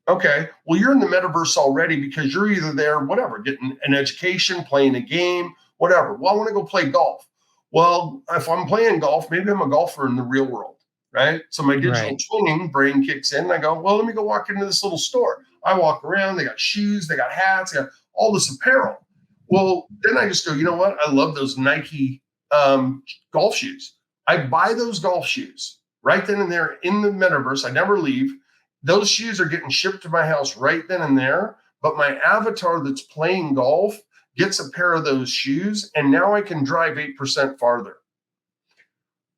Okay, well, you're in the metaverse already, because you're either there, whatever, getting an education, playing a game, whatever. Well, I want to go play golf. Well, if I'm playing golf, maybe I'm a golfer in the real world, right? So my digital twinning brain kicks in, and I go, well, let me go walk into this little store. I walk around, they got shoes, they got hats, they got all this apparel. Well, then I just go, you know what? I love those Nike golf shoes. I buy those golf shoes right then and there in the metaverse. I never leave. Those shoes are getting shipped to my house right then and there. But my avatar that's playing golf gets a pair of those shoes, and now I can drive 8% farther.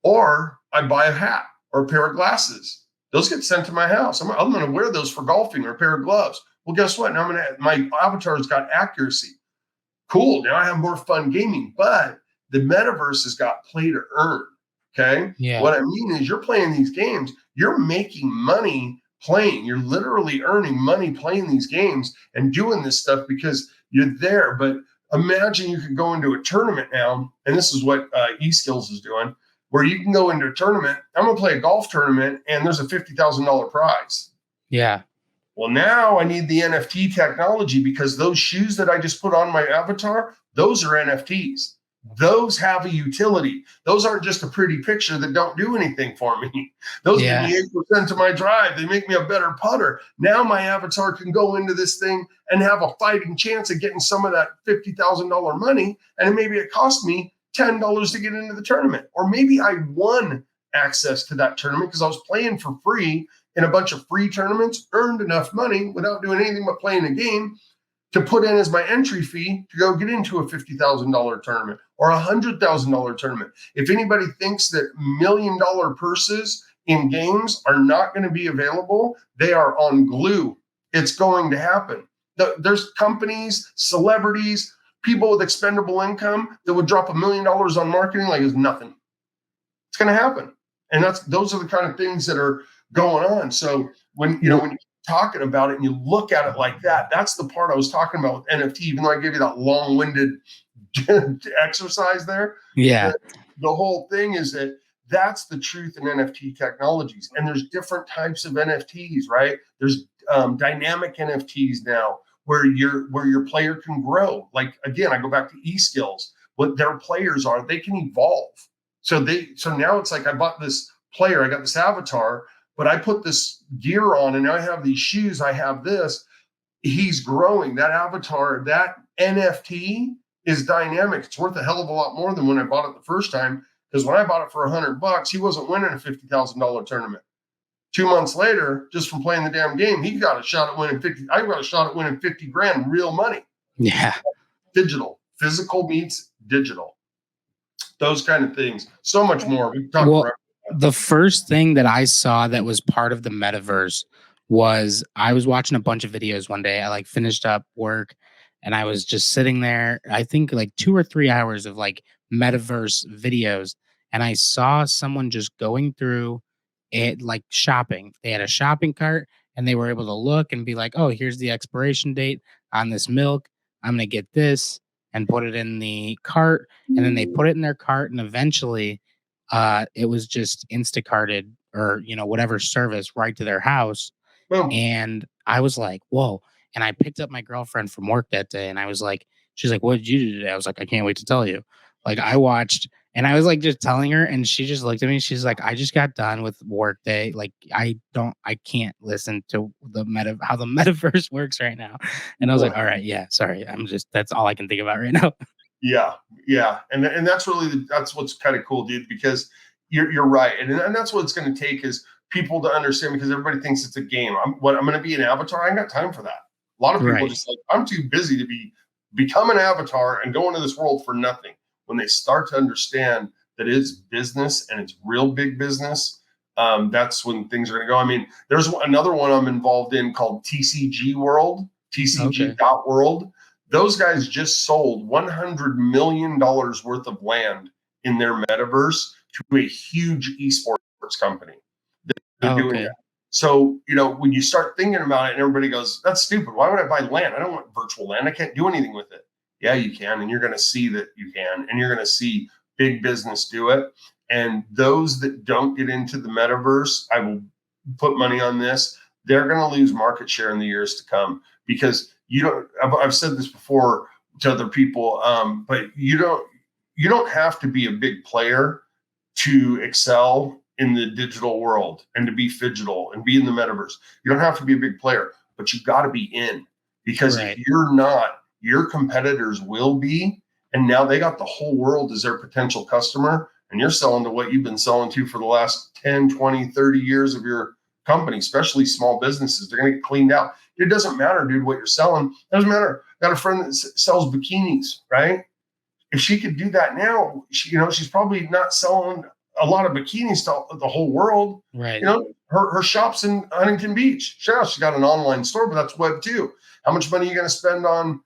Or I buy a hat or a pair of glasses. Those get sent to my house. I'm going to wear those for golfing, or a pair of gloves. Well, guess what? Now my avatar's got accuracy. Cool. Now I have more fun gaming. But the metaverse has got play to earn. Okay. Yeah. What I mean is, you're playing these games, you're making money playing. You're literally earning money playing these games and doing this stuff because you're there. But imagine you could go into a tournament now, and this is what eSkills is doing, where you can go into a tournament. I'm going to play a golf tournament, and there's a $50,000 prize. Yeah. Well, now I need the NFT technology, because those shoes that I just put on my avatar, those are NFTs. Those have a utility. Those aren't just a pretty picture that don't do anything for me. Those give me 8% of my drive. They make me a better putter. Now my avatar can go into this thing and have a fighting chance of getting some of that $50,000 money. And maybe it cost me $10 to get into the tournament. Or maybe I won access to that tournament because I was playing for free in a bunch of free tournaments, earned enough money without doing anything but playing a game to put in as my entry fee to go get into a $50,000 tournament or a $100,000 tournament. If anybody thinks that $1 million purses in games are not going to be available, they are on glue. It's going to happen. There's companies, celebrities, people with expendable income that would drop $1 million on marketing like it's nothing. It's going to happen. And those are the kind of things that are going on. So when you're talking about it and you look at it like that, that's the part I was talking about with NFT, even though I gave you that long-winded exercise there. Yeah. The whole thing is that that's the truth in NFT technologies. And there's different types of NFTs, right? There's dynamic NFTs now where your player can grow. Like, again, I go back to eSkills. What their players are, they can evolve. So now it's like, I bought this player, I got this avatar, but I put this gear on and now I have these shoes, I have this. He's growing. That avatar, that NFT is dynamic. It's worth a hell of a lot more than when I bought it the first time. Because when I bought it for $100, he wasn't winning a $50,000 tournament. 2 months later, just from playing the damn game, he got a shot at winning 50. I got a shot at winning 50 grand real money. Yeah. Digital. Physical meets digital. Those kind of things. So much more. We've talked forever. The first thing that I saw that was part of the metaverse was I was watching a bunch of videos one day. I finished up work and I was just sitting there, I think 2 or 3 hours of metaverse videos. And I saw someone just going through it, shopping. They had a shopping cart and they were able to look and be like, oh, here's the expiration date on this milk. I'm going to get this. and put it in the cart, and then they put it in their cart, and eventually it was just Instacarted or whatever service right to their house. Boom. And I was like, whoa. And I picked up my girlfriend from work that day, and I was like, she's like, what did you do today? I was like, I can't wait to tell you. Like, I watched, and I was like just telling her, and she just looked at me. She's like, I just got done with work day. Like, I can't listen to how the metaverse works right now. And I was like, all right, yeah, sorry. That's all I can think about right now. Yeah, yeah, and that's really that's what's kind of cool, dude. Because you're right, and that's what it's going to take is people to understand. Because everybody thinks it's a game. I'm going to be an avatar. I ain't got time for that. A lot of people Right. just like, I'm too busy to become an avatar and go into this world for nothing. When they start to understand that it's business and it's real big business, that's when things are going to go. I mean, there's another one I'm involved in called TCG World, Okay. TCG.world. Those guys just sold $100 million worth of land in their metaverse to a huge esports company. They're doing Okay. that. So, when you start thinking about it and everybody goes, that's stupid. Why would I buy land? I don't want virtual land. I can't do anything with it. Yeah, you can. And you're going to see that you can. And you're going to see big business do it. And those that don't get into the metaverse, I will put money on this. They're going to lose market share in the years to come because I've said this before to other people, but you don't have to be a big player to excel in the digital world and to be phygital and be in the metaverse. You don't have to be a big player, but you got to be in, because Right. if you're not, your competitors will be. And now they got the whole world as their potential customer. And you're selling to what you've been selling to for the last 10, 20, 30 years of your company, especially small businesses. They're going to get cleaned out. It doesn't matter, dude, what you're selling. It doesn't matter. I got a friend that sells bikinis, right? If she could do that now, she's probably not selling a lot of bikinis to the whole world. Right. Her shop's in Huntington Beach. Sure, she's got an online store, but that's web too. How much money are you going to spend on,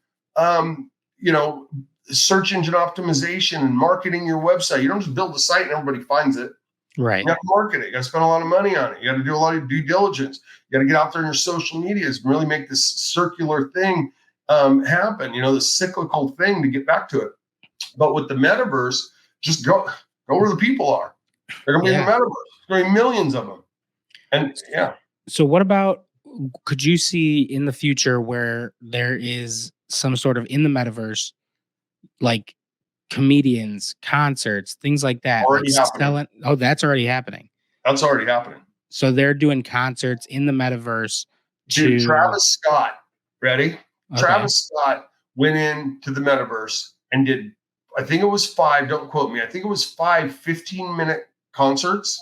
search engine optimization and marketing your website? You don't just build a site and everybody finds it. Right. You have to market it. You got to spend a lot of money on it. You got to do a lot of due diligence. You got to get out there in your social medias and really make this circular thing happen. The cyclical thing to get back to it. But with the metaverse, just go where the people are. They're going to be in the metaverse. There's going to be millions of them. And yeah. So what about, could you see in the future where there is some sort of in the metaverse, like comedians, concerts, things like that? Already happening. Oh, that's already happening. That's already happening. So they're doing concerts in the metaverse. Dude, Travis Scott, ready? Okay. Travis Scott went into the metaverse and did, I think it was 5, don't quote me, I think it was 5 15-minute concerts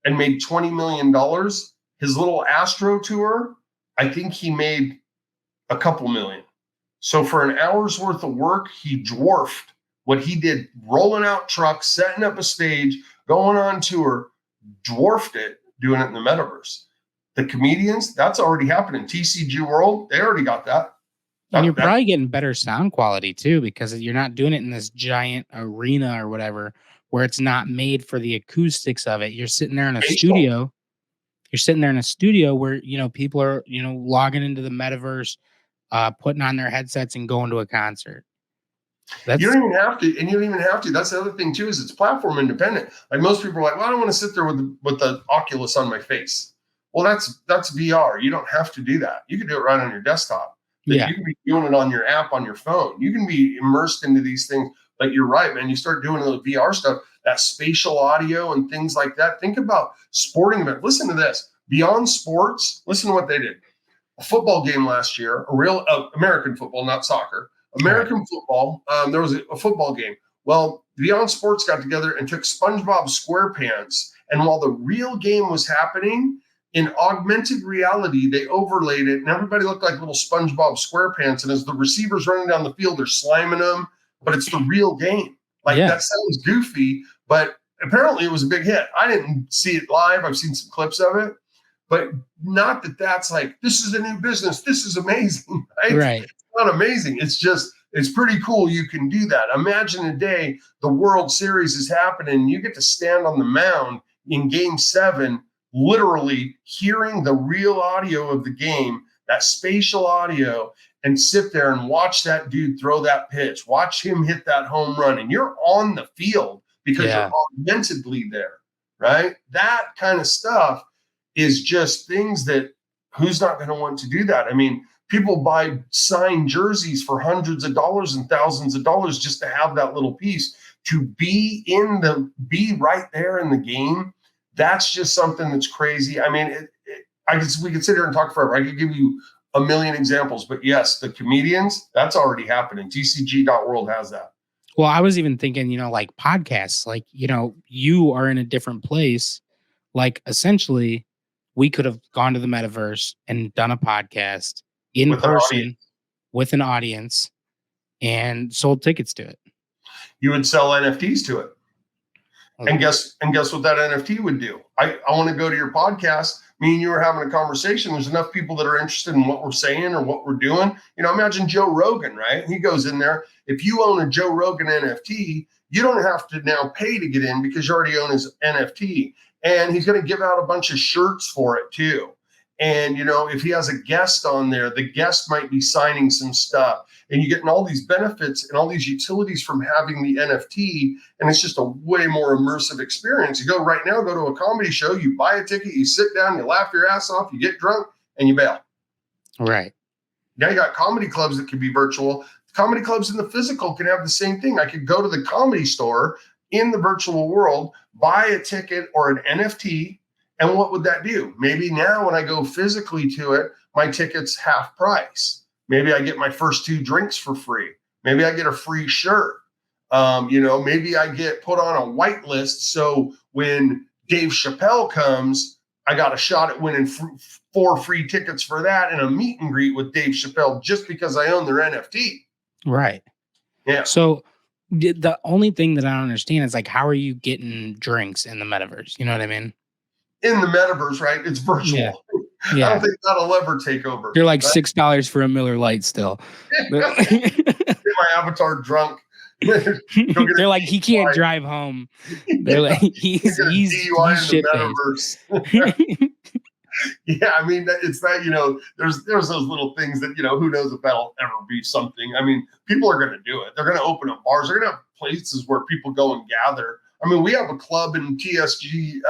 and made $20 million. His little Astro tour, I think he made a couple million. So for an hour's worth of work, he dwarfed what he did rolling out trucks, setting up a stage, going on tour, dwarfed it doing it in the metaverse. The comedians, that's already happening. TCG World, they already got that. And you're probably getting better sound quality too, because you're not doing it in this giant arena or whatever, where it's not made for the acoustics of it. You're sitting there in a studio. You're sitting there in a studio where, people are, logging into the metaverse, putting on their headsets and going to a concert. You don't even have to, and you don't even have to. That's the other thing too, is it's platform independent. Like most people are like, well, I don't want to sit there with the Oculus on my face. Well, that's VR. You don't have to do that. You can do it right on your desktop. You can be doing it on your app on your phone. You can be immersed into these things. Like, you're right, man. You start doing the VR stuff, that spatial audio and things like that. Think about sporting event. Listen to this. Beyond Sports, listen to what they did. A football game last year, a real American football, not soccer. American football, there was a football game. Well, Beyond Sports got together and took SpongeBob SquarePants, and while the real game was happening, in augmented reality, they overlaid it, and everybody looked like little SpongeBob SquarePants. And as the receivers running down the field, they're sliming them, but it's the real game. That sounds goofy, but apparently it was a big hit. I didn't see it live. I've seen some clips of it, but not that's like, this is a new business. This is amazing, right? Right. It's not amazing. It's just, it's pretty cool. You can do that. Imagine a day the World Series is happening. You get to stand on the mound in Game 7, literally hearing the real audio of the game, that spatial audio, and sit there and watch that dude throw that pitch, watch him hit that home run, and you're on the field because you're augmentedly there, right? That kind of stuff is just things that who's not going to want to do that? I mean, people buy signed jerseys for hundreds of dollars and thousands of dollars just to have that little piece, to be right there in the game. That's just something that's crazy. I mean, we could sit here and talk forever. I could give you a million examples, but yes, the comedians, that's already happening. TCG.world has that. Well, I was even thinking, like podcasts, like, you are in a different place. Like, essentially, we could have gone to the metaverse and done a podcast in person with an audience and sold tickets to it. You would sell NFTs to it. Okay. And guess what that NFT would do? I want to go to your podcast. Me and you are having a conversation. There's enough people that are interested in what we're saying or what we're doing. Imagine Joe Rogan, right? He goes in there. If you own a Joe Rogan NFT, you don't have to now pay to get in because you already own his NFT. And he's going to give out a bunch of shirts for it too. And, if he has a guest on there, the guest might be signing some stuff. And you're getting all these benefits and all these utilities from having the NFT. And it's just a way more immersive experience. You go to a comedy show, you buy a ticket, you sit down, you laugh your ass off, you get drunk, and you bail. Right. Now you got comedy clubs that can be virtual. Comedy clubs in the physical can have the same thing. I could go to the comedy store in the virtual world, buy a ticket or an NFT. And what would that do? Maybe now when I go physically to it, my ticket's half price. Maybe I get my first 2 drinks for free. Maybe I get a free shirt. Maybe I get put on a white list. So when Dave Chappelle comes, I got a shot at winning 4 free tickets for that and a meet and greet with Dave Chappelle just because I own their NFT. Right. Yeah. So the only thing that I don't understand is, like, how are you getting drinks in the metaverse? You know what I mean? In the metaverse, right? It's virtual. Yeah. I don't think that'll ever take over. You're like $6 for a Miller Lite still. Get my avatar drunk. They're like, he can't drive home. They're like, he's shit faced. Yeah, I mean, it's that, there's those little things that, who knows if that'll ever be something. I mean, people are going to do it. They're going to open up bars. They're going to have places where people go and gather. I mean, we have a club in TCG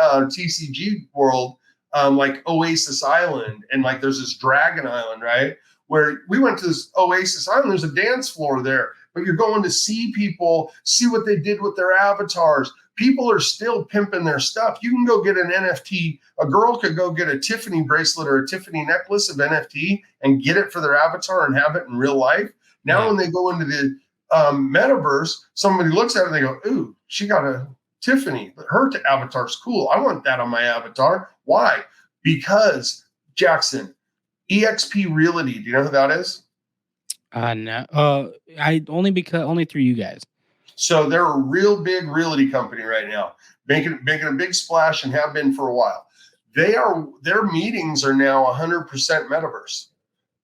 world, like Oasis Island, and like there's this Dragon Island, right? Where we went to this Oasis Island, there's a dance floor there, but you're going to see people, see what they did with their avatars. People are still pimping their stuff. You can go get an NFT. A girl could go get a Tiffany bracelet or a Tiffany necklace of NFT and get it for their avatar and have it in real life. Now, when they go into the metaverse, somebody looks at it and they go, ooh, she got a Tiffany, but her avatar's cool. I want that on my avatar. Why? Because, Jackson, EXP Realty, do you know who that is? No. Only through you guys. So they're a real big realty company right now, making a big splash and have been for a while. Their meetings are now 100% metaverse.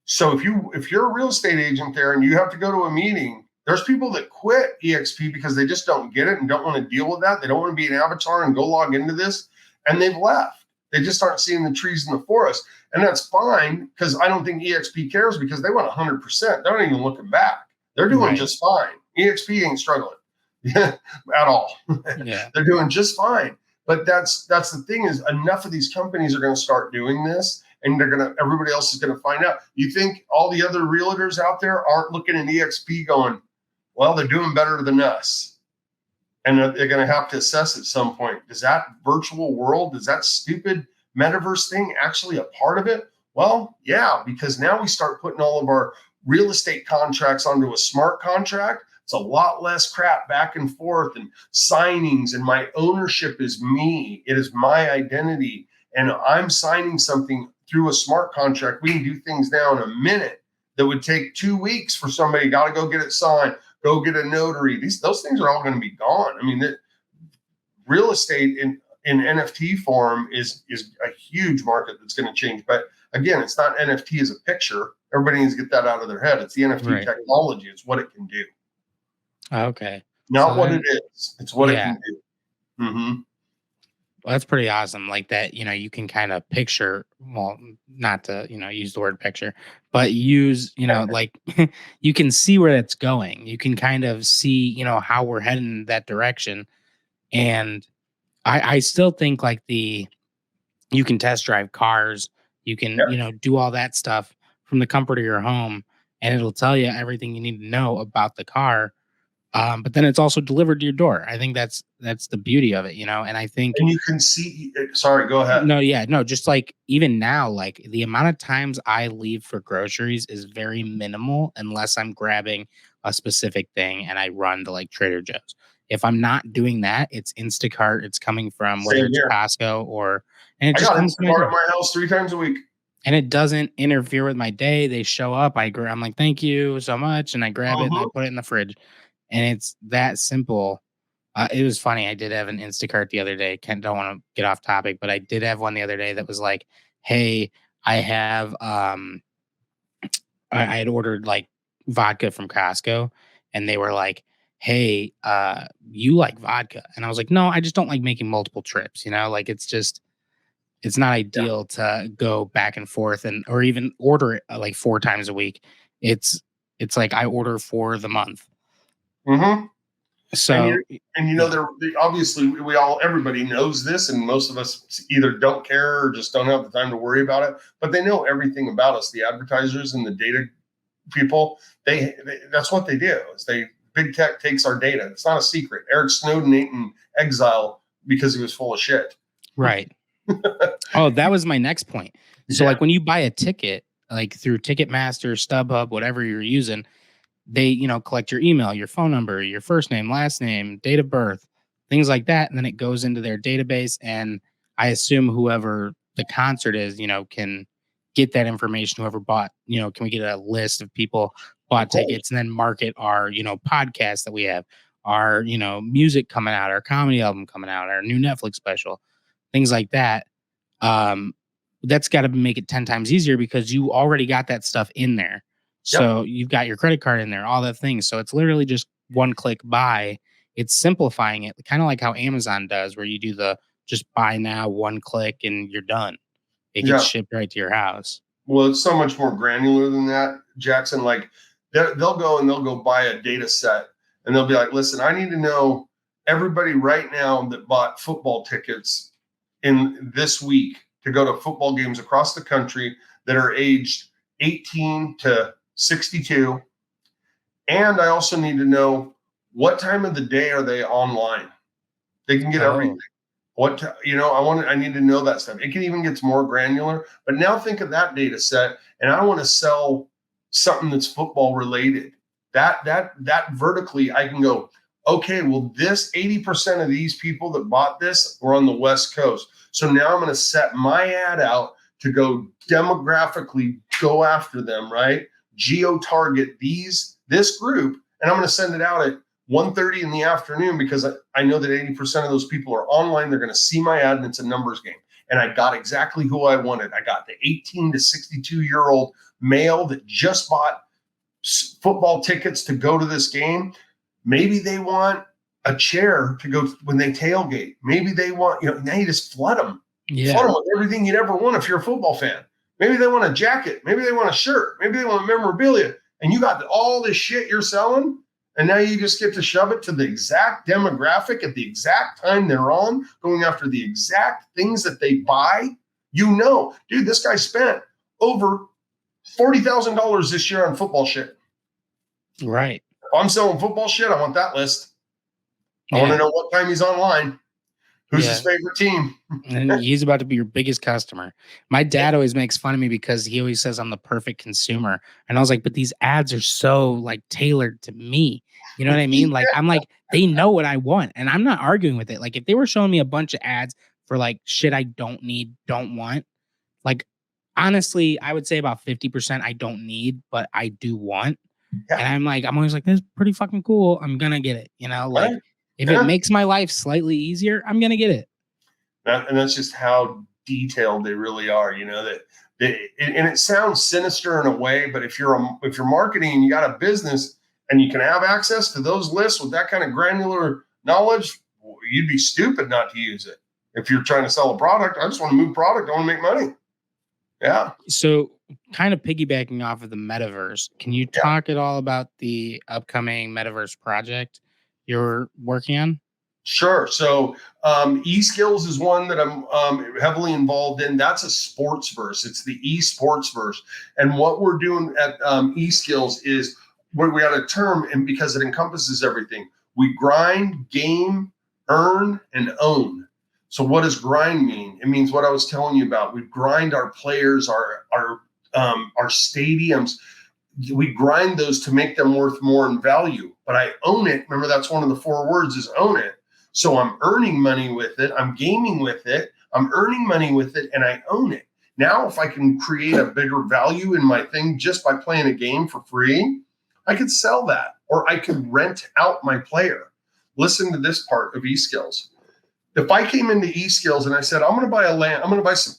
So if you're a real estate agent there and you have to go to a meeting, there's people that quit EXP because they just don't get it and don't want to deal with that. They don't want to be an avatar and go log into this, and they've left. They just aren't seeing the trees in the forest. And that's fine, because I don't think EXP cares, because they want 100%. They're not even looking back. They're doing just fine. EXP ain't struggling at all. Yeah. They're doing just fine. But that's the thing, is enough of these companies are going to start doing this, and everybody else is going to find out. You think all the other realtors out there aren't looking at EXP going, well, they're doing better than us, and they're going to have to assess at some point, is that virtual world, is that stupid metaverse thing actually a part of it? Well, yeah, because now we start putting all of our real estate contracts onto a smart contract. It's a lot less crap back and forth and signings, and my ownership is me. It is my identity, and I'm signing something through a smart contract. We can do things now in a minute that would take 2 weeks for somebody. Got to go get it signed, go get a notary. Those things are all going to be gone. I mean, real estate in NFT form is a huge market that's going to change. But again, it's not NFT as a picture. Everybody needs to get that out of their head. It's the NFT technology. It's what it can do. Okay. Not what it is. It's what it can do. Mm-hmm. Well, that's pretty awesome. Like that, you can kind of picture, well, not to, use the word picture, but use, like you can see where that's going. You can kind of see, how we're heading in that direction. And I still think like you can test drive cars, you can, Yeah. do all that stuff from the comfort of your home, and it'll tell you everything you need to know about the car. But then it's also delivered to your door. I think that's the beauty of it, and I think And you can see, sorry, go ahead. no, yeah, no, just like even now, like the amount of times I leave for groceries is very minimal unless I'm grabbing a specific thing and I run to like Trader Joe's. If I'm not doing that, it's Instacart. It's coming from whether Same it's here. Costco and it I just got comes to my Instacart at door. my house 3 times a week. And it doesn't interfere with my day. They show up. I'm like, thank you so much, and I grab it and I Mhm. put it in the fridge, and it's that simple. It was funny. I did have an Instacart the other day. Don't want to get off topic, but I did have one the other day that was like, "Hey, I have I had ordered like vodka from Costco, and they were like, "Hey, you like vodka?" And I was like, "No, I just don't like making multiple trips. Like it's not Yeah. ideal to go back and forth and or even order it like 4 times a week. It's it's like I order for the month. Mhm. And So they're yeah, obviously everybody knows this, and most of us either don't care or just don't have the time to worry about it. But they know everything about us. The advertisers and the data people, that's what they do. Is they big tech takes our data. It's not a secret. Eric Snowden ain't in exile because he was full of shit. right. Oh, that was my next point. So Yeah. like when you buy a ticket, like through Ticketmaster, StubHub, whatever you're using, they, collect your email, your phone number, your first name, last name, date of birth, things like that. And then it goes into their database. And I assume whoever the concert is, can get that information. Whoever bought, can we get a list of people Of bought course. tickets and then market our, podcast that we have, our, music coming out, our comedy album coming out, our new Netflix special, things like that. um, that's got to make it 10 times easier because you already got that stuff in there. Yep. So you've got your credit card in there, all that things. So it's literally just one click buy. It's simplifying it, kind of like how Amazon does, where you do the just buy now, one click, and you're done. It gets Yeah. shipped right to your house. Well, it's so much more granular than that, Jackson. Like they'll go buy a data set, and they'll be like, listen, I need to know everybody right now that bought football tickets in this week to go to football games across the country that are aged 18 to 62. And I also need to know what time of the day are they online. They can get everything. Oh, I need to know that stuff. It can even get more granular. But now think of that data set, and I want to sell something that's football related. That vertically, I can go, okay, well, this 80% of these people that bought this were on the West Coast. So now I'm going to set my ad out to go demographically go after them, right? Geo target this group, and I'm going to send it out at 1:30 in the afternoon because I know that 80% of those people are online. They're going to see my ad, and it's a numbers game. And I got exactly who I wanted. I got the 18 to 62-year-old male that just bought football tickets to go to this game. Maybe they want a chair to go when they tailgate. Maybe they want, now you just flood them yeah. with everything you'd ever want if you're a football fan. Maybe they want a jacket. Maybe they want a shirt. Maybe they want memorabilia. And you got all this shit you're selling. And now you just get to shove it to the exact demographic at the exact time they're on, going after the exact things that they buy. Dude, this guy spent over $40,000 this year on football shit. Right. If I'm selling football shit, I want that list. I want to Yeah. know what time he's online. Who's his Yeah. favorite team? And he's about to be your biggest customer. My dad always makes fun of me because he always says I'm the perfect consumer. And I was like, but these ads are so like tailored to me. You know what I mean? Like, I'm like, they know what I want. And I'm not arguing with it. Like, if they were showing me a bunch of ads for like shit I don't need, don't want, like, honestly, I would say about 50% I don't need, but I do want. Yeah. And I'm always like, this is pretty fucking cool. I'm going to get it. Like, Right. if it Yeah. makes my life slightly easier, I'm going to get it. And that's just how detailed they really are. And it sounds sinister in a way, but if you're marketing and you got a business and you can have access to those lists with that kind of granular knowledge, you'd be stupid not to use it. If you're trying to sell a product, I just want to move product. I want to make money. Yeah. So, kind of piggybacking off of the Metaverse, can you Yeah. talk at all about the upcoming Metaverse project you're working on? Sure. So eSkills is one that I'm heavily involved in. That's a sports verse. It's the esports verse. And what we're doing at eSkills is we got a term, and because it encompasses everything, we grind, game, earn, and own. So what does grind mean? It means what I was telling you about. We grind our players, our stadiums. We grind those to make them worth more in value. But I own it. Remember, that's one of the 4 words is own it. So I'm earning money with it. I'm gaming with it. I'm earning money with it, and I own it. Now, if I can create a bigger value in my thing just by playing a game for free, I could sell that, or I could rent out my player. Listen to this part of eSkills. If I came into eSkills and I said, I'm going to buy some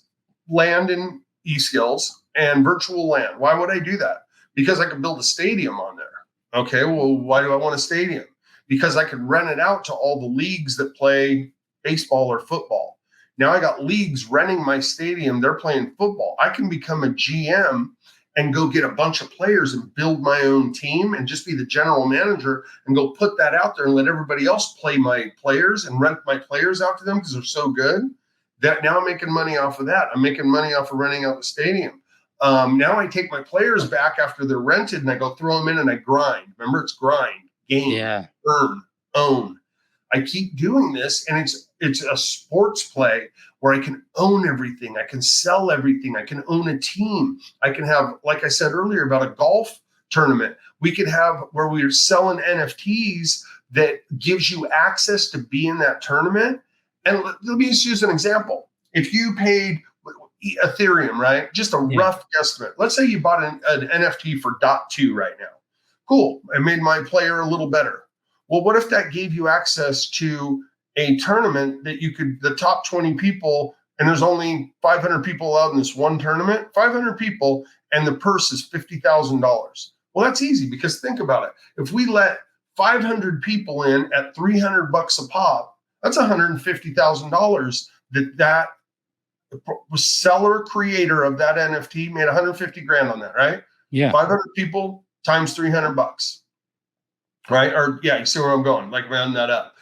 land in eSkills and virtual land. Why would I do that? Because I could build a stadium on there. Okay, well, why do I want a stadium? Because I could rent it out to all the leagues that play baseball or football. Now I got leagues renting my stadium. They're playing football. I can become a GM and go get a bunch of players and build my own team and just be the general manager and go put that out there and let everybody else play my players and rent my players out to them because they're so good. That now I'm making money off of that. I'm making money off of renting out the stadium. Now I take my players back after they're rented and I go throw them in and I grind. Remember, it's grind, game, earn, own. I keep doing this, and it's a sports play where I can own everything. I can sell everything. I can own a team. I can have, like I said earlier about a golf tournament, we could have where we're selling NFTs that gives you access to be in that tournament. And let me just use an example. If you paid Ethereum, right? Just a rough guesstimate. Let's say you bought an NFT for .2 right now. Cool. I made my player a little better. Well, what if that gave you access to a tournament that you could, the top 20 people, and there's only 500 people out in this one tournament, 500 people, and the purse is $50,000. Well, that's easy because think about it. If we let 500 people in at $300 a pop, that's $150,000 that seller creator of that NFT made 150 grand on that, right? Yeah. 500 people times $300, right? Or yeah, you see where I'm going, like round that up.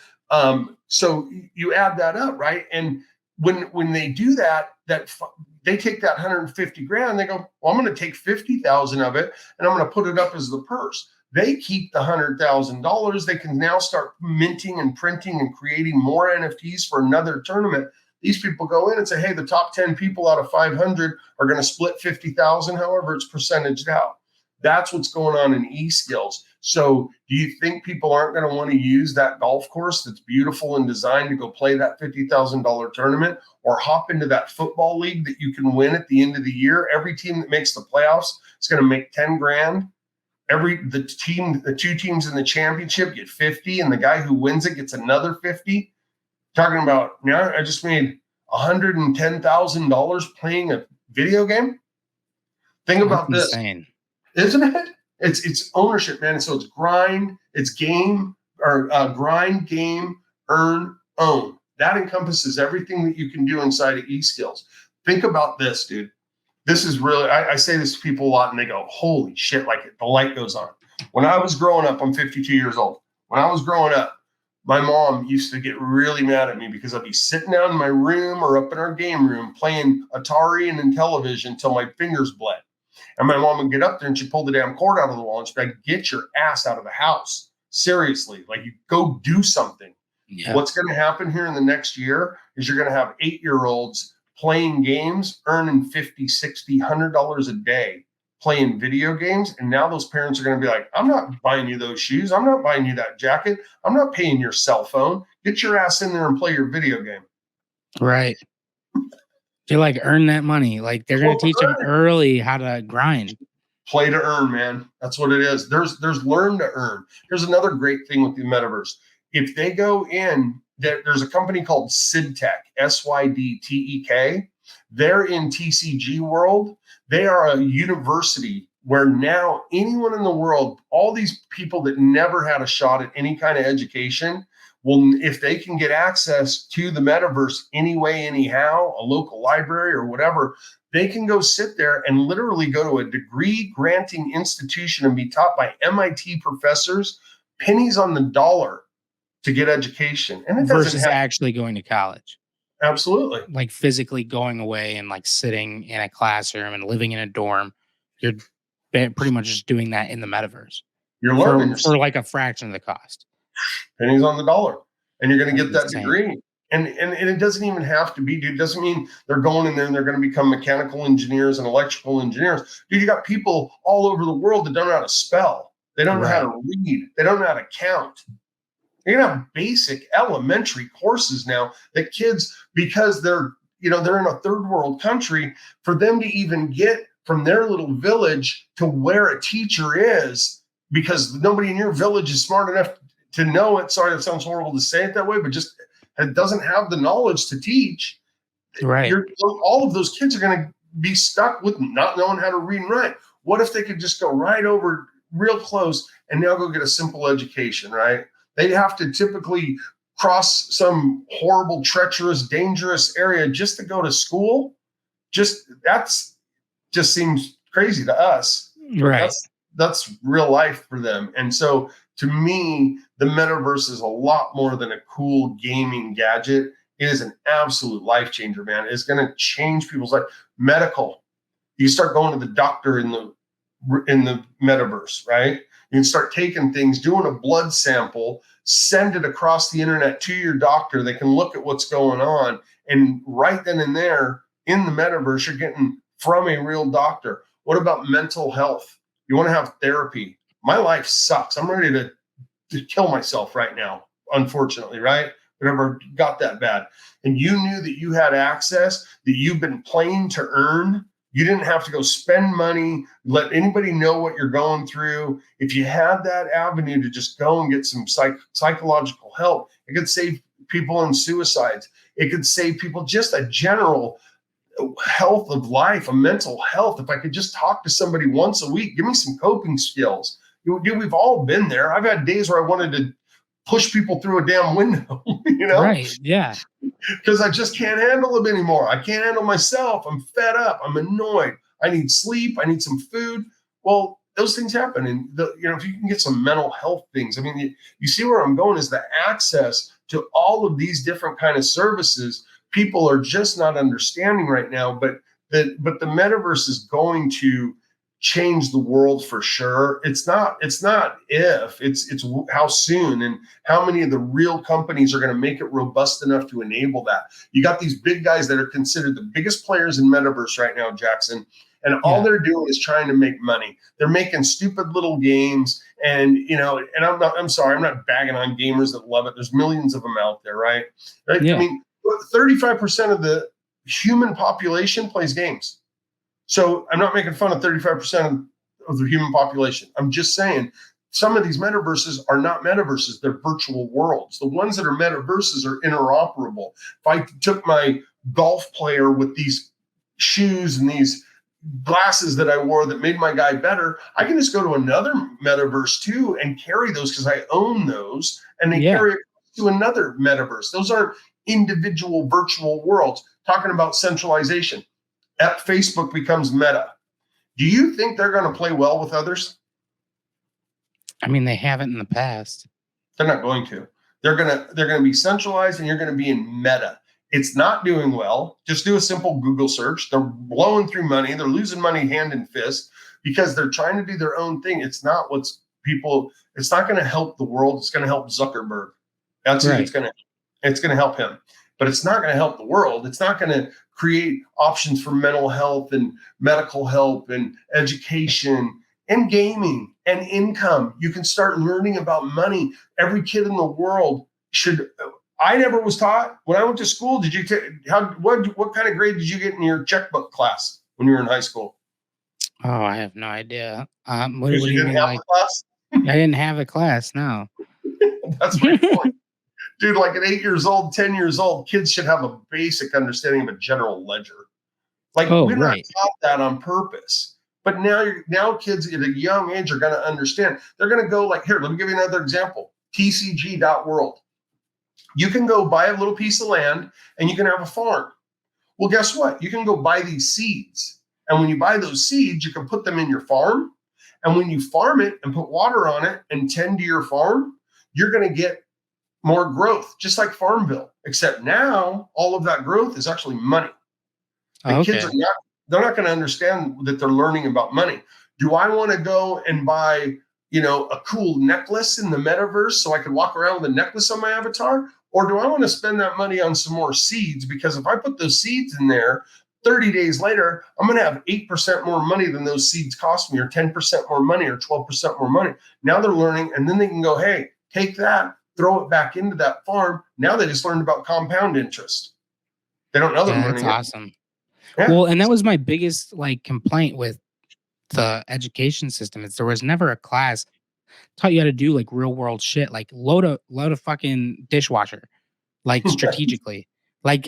So you add that up, right? And when they do that they take that 150 grand and they go, well, I'm going to take 50,000 of it and I'm going to put it up as the purse. They keep the $100,000. They can now start minting and printing and creating more NFTs for another tournament. These people go in and say, hey, the top 10 people out of 500 are going to split 50,000, however it's percentaged out. That's what's going on in eSkills. So do you think people aren't going to want to use that golf course that's beautiful and designed to go play that $50,000 tournament, or hop into that football league that you can win at the end of the year? Every team that makes the playoffs is going to make 10 grand. The 2 teams in the championship get 50, and the guy who wins it gets another 50. Talking about now, I just made $110,000 playing a video game. Think about this. Insane. Isn't it? It's ownership, man. So it's grind, it's game, or grind, game, earn, own. That encompasses everything that you can do inside of eSkills. Think about this, dude. This is really, I say this to people a lot and they go, holy shit, like the light goes on. When I was growing up, I'm 52 years old. When I was growing up, my mom used to get really mad at me because I'd be sitting down in my room or up in our game room playing Atari and Intellivision until my fingers bled. And my mom would get up there and she'd pull the damn cord out of the wall and she'd be like, get your ass out of the house. Seriously, like, you go do something. Yeah. What's going to happen here in the next year is you're going to have 8-year-olds playing games, earning $50, $60, $100 a day playing video games. And now those parents are going to be like, I'm not buying you those shoes. I'm not buying you that jacket. I'm not paying your cell phone. Get your ass in there and play your video game. Right. To like earn that money. Like they're going to teach them early how to grind. Play to earn, man. That's what it is. There's learn to earn. Here's another great thing with the metaverse. If they go in, there's a company called SydTech, SYDTEK. They're in TCG world. They are a university where now anyone in the world, all these people that never had a shot at any kind of education, Well, if they can get access to the metaverse anyway, anyhow, a local library or whatever, they can go sit there and literally go to a degree granting institution and be taught by MIT professors, pennies on the dollar to get education. And it doesn't Versus have actually going to college, absolutely. like physically going away and like sitting in a classroom and living in a dorm. You're pretty much just doing that in the metaverse You're learning for like a fraction of the cost. pennies on the dollar, and you're going to get that Insane. degree. And it doesn't even have to be, dude. It doesn't mean they're going in there and they're going to become mechanical engineers and electrical engineers. Dude, you got people all over the world that don't know how to spell. They don't know how to read. They don't know how to count. You're going to have basic elementary courses now that kids, because they're in a third world country, for them to even get from their little village to where a teacher is, because nobody in your village is smart enough to know it. Sorry, that sounds horrible to say it that way, but just it doesn't have the knowledge to teach. Right. All of those kids are going to be stuck with not knowing how to read and write. What if they could just go right over real close and now go get a simple education, right? They'd have to typically cross some horrible, treacherous, dangerous area just to go to school. Just seems crazy to us. Right. That's real life for them. And so to me, the metaverse is a lot more than a cool gaming gadget. It is an absolute life changer, man. It's going to change people's life. Medical. You start going to the doctor in the metaverse, right? You can start taking things, doing a blood sample, send it across the internet to your doctor. They can look at what's going on. And right then and there in the metaverse, you're getting from a real doctor. What about mental health? You want to have therapy. My life sucks. I'm ready to kill myself right now, unfortunately, right? Whenever it got that bad. And you knew that you had access, that you've been playing to earn. You didn't have to go spend money, let anybody know what you're going through. If you had that avenue to just go and get some psychological help, it could save people in suicides. It could save people just a general health of life, a mental health. If I could just talk to somebody once a week, give me some coping skills. Dude, we've all been there. I've had days where I wanted to push people through a damn window, Right. Yeah. Because I just can't handle them anymore. I can't handle myself. I'm fed up. I'm annoyed. I need sleep. I need some food. Well, those things happen. And if you can get some mental health things, I mean, you see where I'm going is the access to all of these different kind of services. People are just not understanding right now, but the metaverse is going to change the world for sure. It's not if, it's how soon and how many of the real companies are going to make it robust enough to enable that. You got these big guys that are considered the biggest players in metaverse right now, Jackson, and all they're doing is trying to make money. They're making stupid little games, and and I'm sorry, I'm not bagging on gamers that love it. There's millions of them out there, right? Yeah. I mean, 35% of the human population plays games. So I'm not making fun of 35% of the human population. I'm just saying some of these metaverses are not metaverses. They're virtual worlds. The ones that are metaverses are interoperable. If I took my golf player with these shoes and these glasses that I wore that made my guy better, I can just go to another metaverse too and carry those because I own those, and they carry it to another metaverse. Those aren't individual virtual worlds. Talking about centralization. Facebook becomes Meta. Do you think they're going to play well with others? I mean, they haven't in the past. They're not going to. They're going to be centralized, and you're going to be in Meta. It's not doing well. Just do a simple Google search. They're blowing through money. They're losing money hand and fist because they're trying to do their own thing. It's not it's not going to help the world. It's going to help Zuckerberg. That's right. It's going to help him, but it's not going to help the world. It's not going to create options for mental health and medical help and education and gaming and income. You can start learning about money. Every kid in the world should. I never was taught when I went to school. Did you what kind of grade did you get in your checkbook class when you were in high school? Oh, I have no idea. What You do you didn't mean? have a class? I didn't have a class. No. That's my point. Dude, like at 8 years old, 10 years old, kids should have a basic understanding of a general ledger. Like we're not taught that on purpose. But now kids at a young age are going to understand. They're going to go like, here, let me give you another example. TCG.world. You can go buy a little piece of land and you can have a farm. Well, guess what? You can go buy these seeds. And when you buy those seeds, you can put them in your farm. And when you farm it and put water on it and tend to your farm, you're going to get more growth, just like Farm Bill. Except now all of that growth is actually money. And kids are not, they're not going to understand that they're learning about money. Do I want to go and buy, a cool necklace in the metaverse so I can walk around with a necklace on my avatar? Or do I want to spend that money on some more seeds? Because if I put those seeds in there, 30 days later, I'm going to have 8% more money than those seeds cost me, or 10% more money, or 12% more money. Now they're learning, and then they can go, hey, take that, throw it back into that farm. Now they just learned about compound interest. They don't know they're learning. That's awesome. Yeah. Well, and that was my biggest complaint with the education system is there was never a class taught you how to do real world shit, like load a fucking dishwasher, strategically.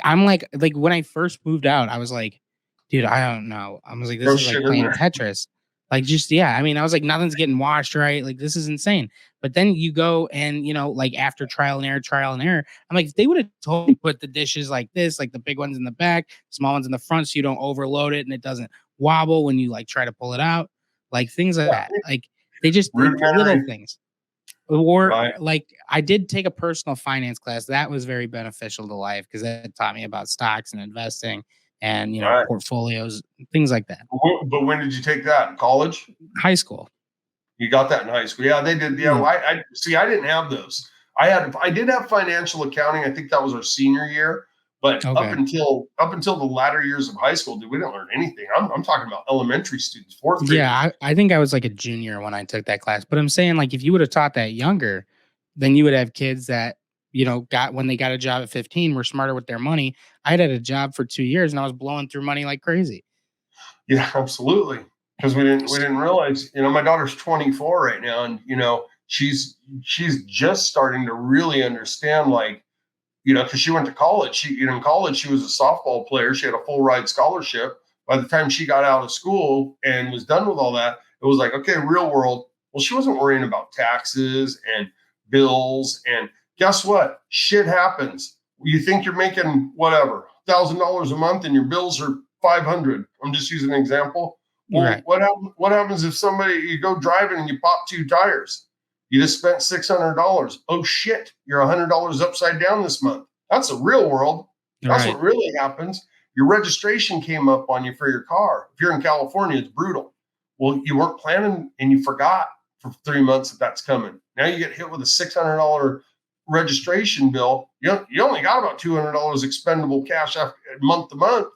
I'm when I first moved out, I was like, dude, I don't know. I was like, this is like playing Tetris. I was like, nothing's getting washed right. This is insane. But then you go and, after trial and error, I'm like, if they would have told me put the dishes like this, like the big ones in the back, small ones in the front, so you don't overload it and it doesn't wobble when you try to pull it out, things like that. They just little things. Or I did take a personal finance class that was very beneficial to life because that taught me about stocks and investing and portfolios, things like that. But when did you take that? In college? High school. You got that in high school? Yeah, they did. Yeah, well, I see. I didn't have those. I did have financial accounting. I think that was our senior year. But up until the latter years of high school, dude, we didn't learn anything. I'm talking about elementary students, fourth grade. Yeah, I think I was like a junior when I took that class. But I'm saying if you would have taught that younger, then you would have kids that when they got a job at 15 were smarter with their money. I had a job for 2 years and I was blowing through money like crazy. Yeah, absolutely. Because we didn't realize. My daughter's 24 right now, and she's just starting to really understand because she went to college. In college, she was a softball player. She had a full ride scholarship. By the time she got out of school and was done with all that, it was like, okay, real world. Well, she wasn't worrying about taxes and bills. And guess what? Shit happens. You think you're making whatever, $1,000 a month and your bills are $500. I'm just using an example. Well, right. What happens if you go driving and you pop 2 tires? You just spent $600. Oh shit, you're $100 upside down this month. That's the real world. That's what really happens. Your registration came up on you for your car. If you're in California, it's brutal. Well, you weren't planning and you forgot for 3 months that's coming. Now you get hit with a $600 registration bill. You only got about $200 expendable cash after month to month.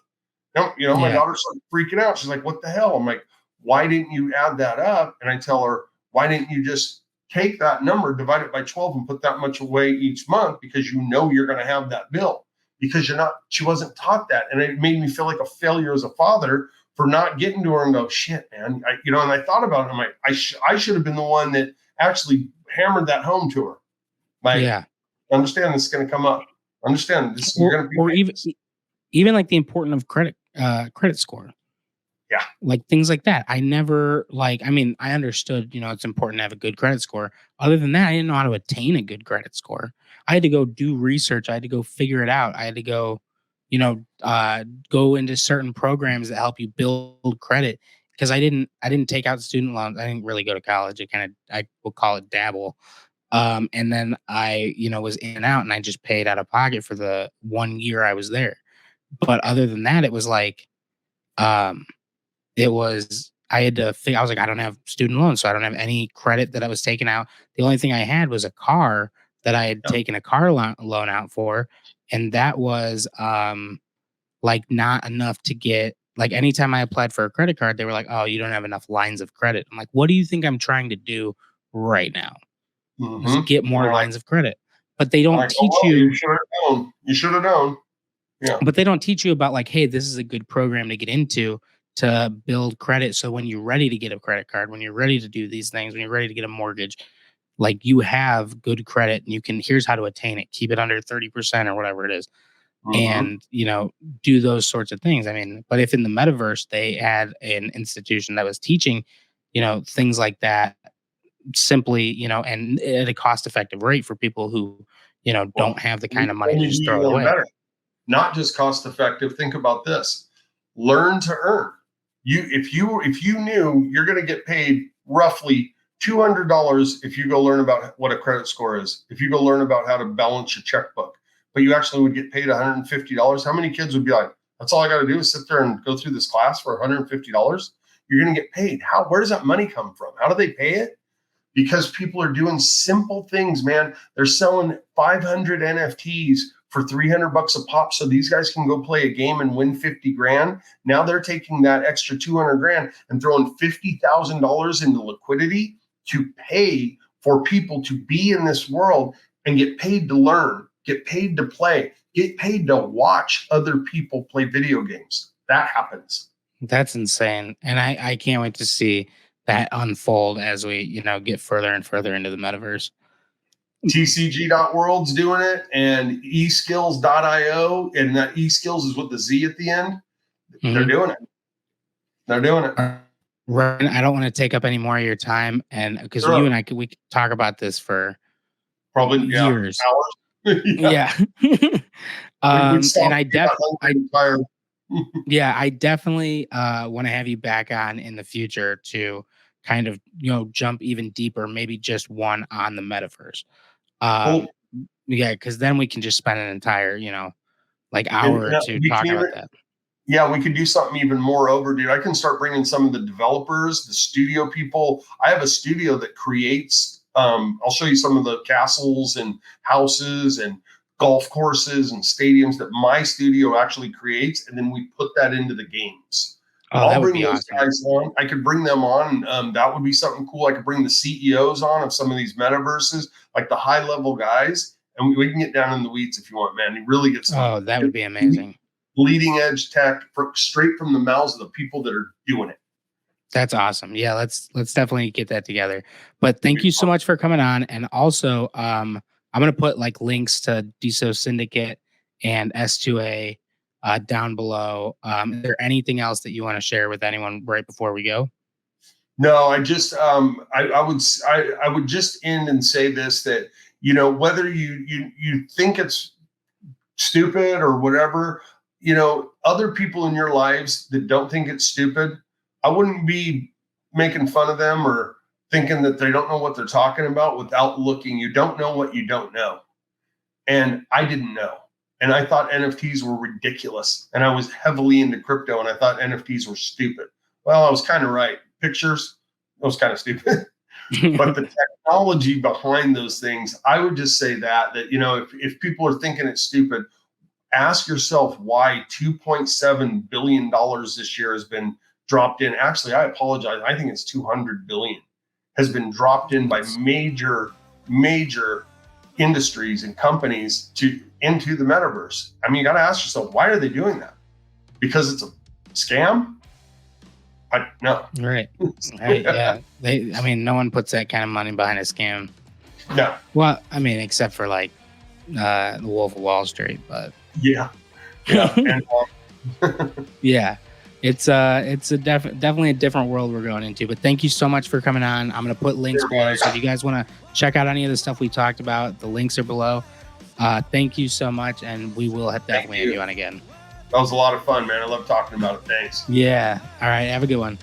My daughter started freaking out. She's like, what the hell? I'm like, why didn't you add that up? And I tell her, why didn't you just take that number, divide it by 12 and put that much away each month, because you're going to have that bill, because she wasn't taught that. And it made me feel like a failure as a father for not getting to her and go, shit, man. And I thought about it. I'm like, I should have been the one that actually hammered that home to her. Understand this is going to come up. Understand this. You're going to be or even the importance of credit score. Yeah. Things like that. I never I understood, it's important to have a good credit score. Other than that, I didn't know how to attain a good credit score. I had to go do research. I had to go figure it out. I had to go, go into certain programs that help you build credit, because I didn't take out student loans. I didn't really go to college. I will call it dabble. And then I, was in and out, and I just paid out of pocket for the 1 year I was there. But other than that, it was I had to think. I was like, I don't have student loans, so I don't have any credit that I was taking out. The only thing I had was a car that I had taken a car loan out for. And that was not enough to get, anytime I applied for a credit card, they were like, oh, you don't have enough lines of credit. I'm like, what do you think I'm trying to do right now? Just get more lines of credit. But they don't teach you. You should have known. You should have known. Yeah. But they don't teach you about hey, this is a good program to get into to build credit. So when you're ready to get a credit card, when you're ready to do these things, when you're ready to get a mortgage, you have good credit and here's how to attain it. Keep it under 30% or whatever it is. And, do those sorts of things. But if in the metaverse, they had an institution that was teaching, things like that simply, and at a cost effective rate for people who, don't have the kind of money Let to me just do throw you it one away. better. Not just cost effective. Think about this. Learn to earn. If you knew you're going to get paid roughly $200 if you go learn about what a credit score is, if you go learn about how to balance your checkbook, but you actually would get paid $150, how many kids would be like, that's all I got to do is sit there and go through this class for $150? You're going to get paid. Where does that money come from? How do they pay it? Because people are doing simple things, man. They're selling 500 NFTs for $300 a pop so these guys can go play a game and win 50 grand. Now they're taking that extra 200 grand and throwing $50,000 into liquidity to pay for people to be in this world and get paid to learn, get paid to play, get paid to watch other people play video games. That happens. That's insane. And I can't wait to see that unfold as we, get further and further into the metaverse. TCG.world's doing it, and eskills.io, and that eskills is with the Z at the end. They're doing it. They're doing it. Ryan, I don't want to take up any more of your time, and because you and we could talk about this for probably years. Hours. Yeah. And I definitely want to have you back on in the future to kind of jump even deeper, maybe just one on the metaverse. Cool. Yeah, because then we can just spend an entire hour or two talking about that. Yeah, we could do something even more over, dude. I can start bringing some of the developers, the studio people. I have a studio that creates, I'll show you some of the castles and houses and golf courses and stadiums that my studio actually creates. And then we put that into the games. I'll bring those guys on. I could bring them on. That would be something cool. I could bring the CEOs on of some of these metaverses, like the high level guys. And we can get down in the weeds if you want, man. You really get some. Oh, that would be amazing. Leading edge tech straight from the mouths of the people that are doing it. That's awesome. Yeah, let's definitely get that together. But thank you so much for coming on. And also, I'm going to put links to DeSo Syndicate and S2A down below. Is there anything else that you want to share with anyone right before we go? No, I just I would just end and say this, that whether you think it's stupid or whatever, other people in your lives that don't think it's stupid, I wouldn't be making fun of them or thinking that they don't know what they're talking about without looking. You don't know what you don't know. And I didn't know. And I thought NFTs were ridiculous. And I was heavily into crypto and I thought NFTs were stupid. Well, I was kind of right. Pictures, that was kind of stupid. But the technology behind those things, I would just say that if people are thinking it's stupid, ask yourself why $2.7 billion this year has been dropped in. Actually, I apologize. I think it's 200 billion has been dropped in by major industries and companies into the metaverse. I mean, you got to ask yourself, why are they doing that? Because it's a scam? No. Right. Yeah. No one puts that kind of money behind a scam. No. Well, except for the Wolf of Wall Street, but yeah. Yeah. It's definitely a different world we're going into. But thank you so much for coming on. I'm going to put links below, so if you guys want to check out any of the stuff we talked about, the links are below. Thank you so much, and we will definitely have you on again. That was a lot of fun, man. I love talking about it. Thanks. Yeah. All right. Have a good one.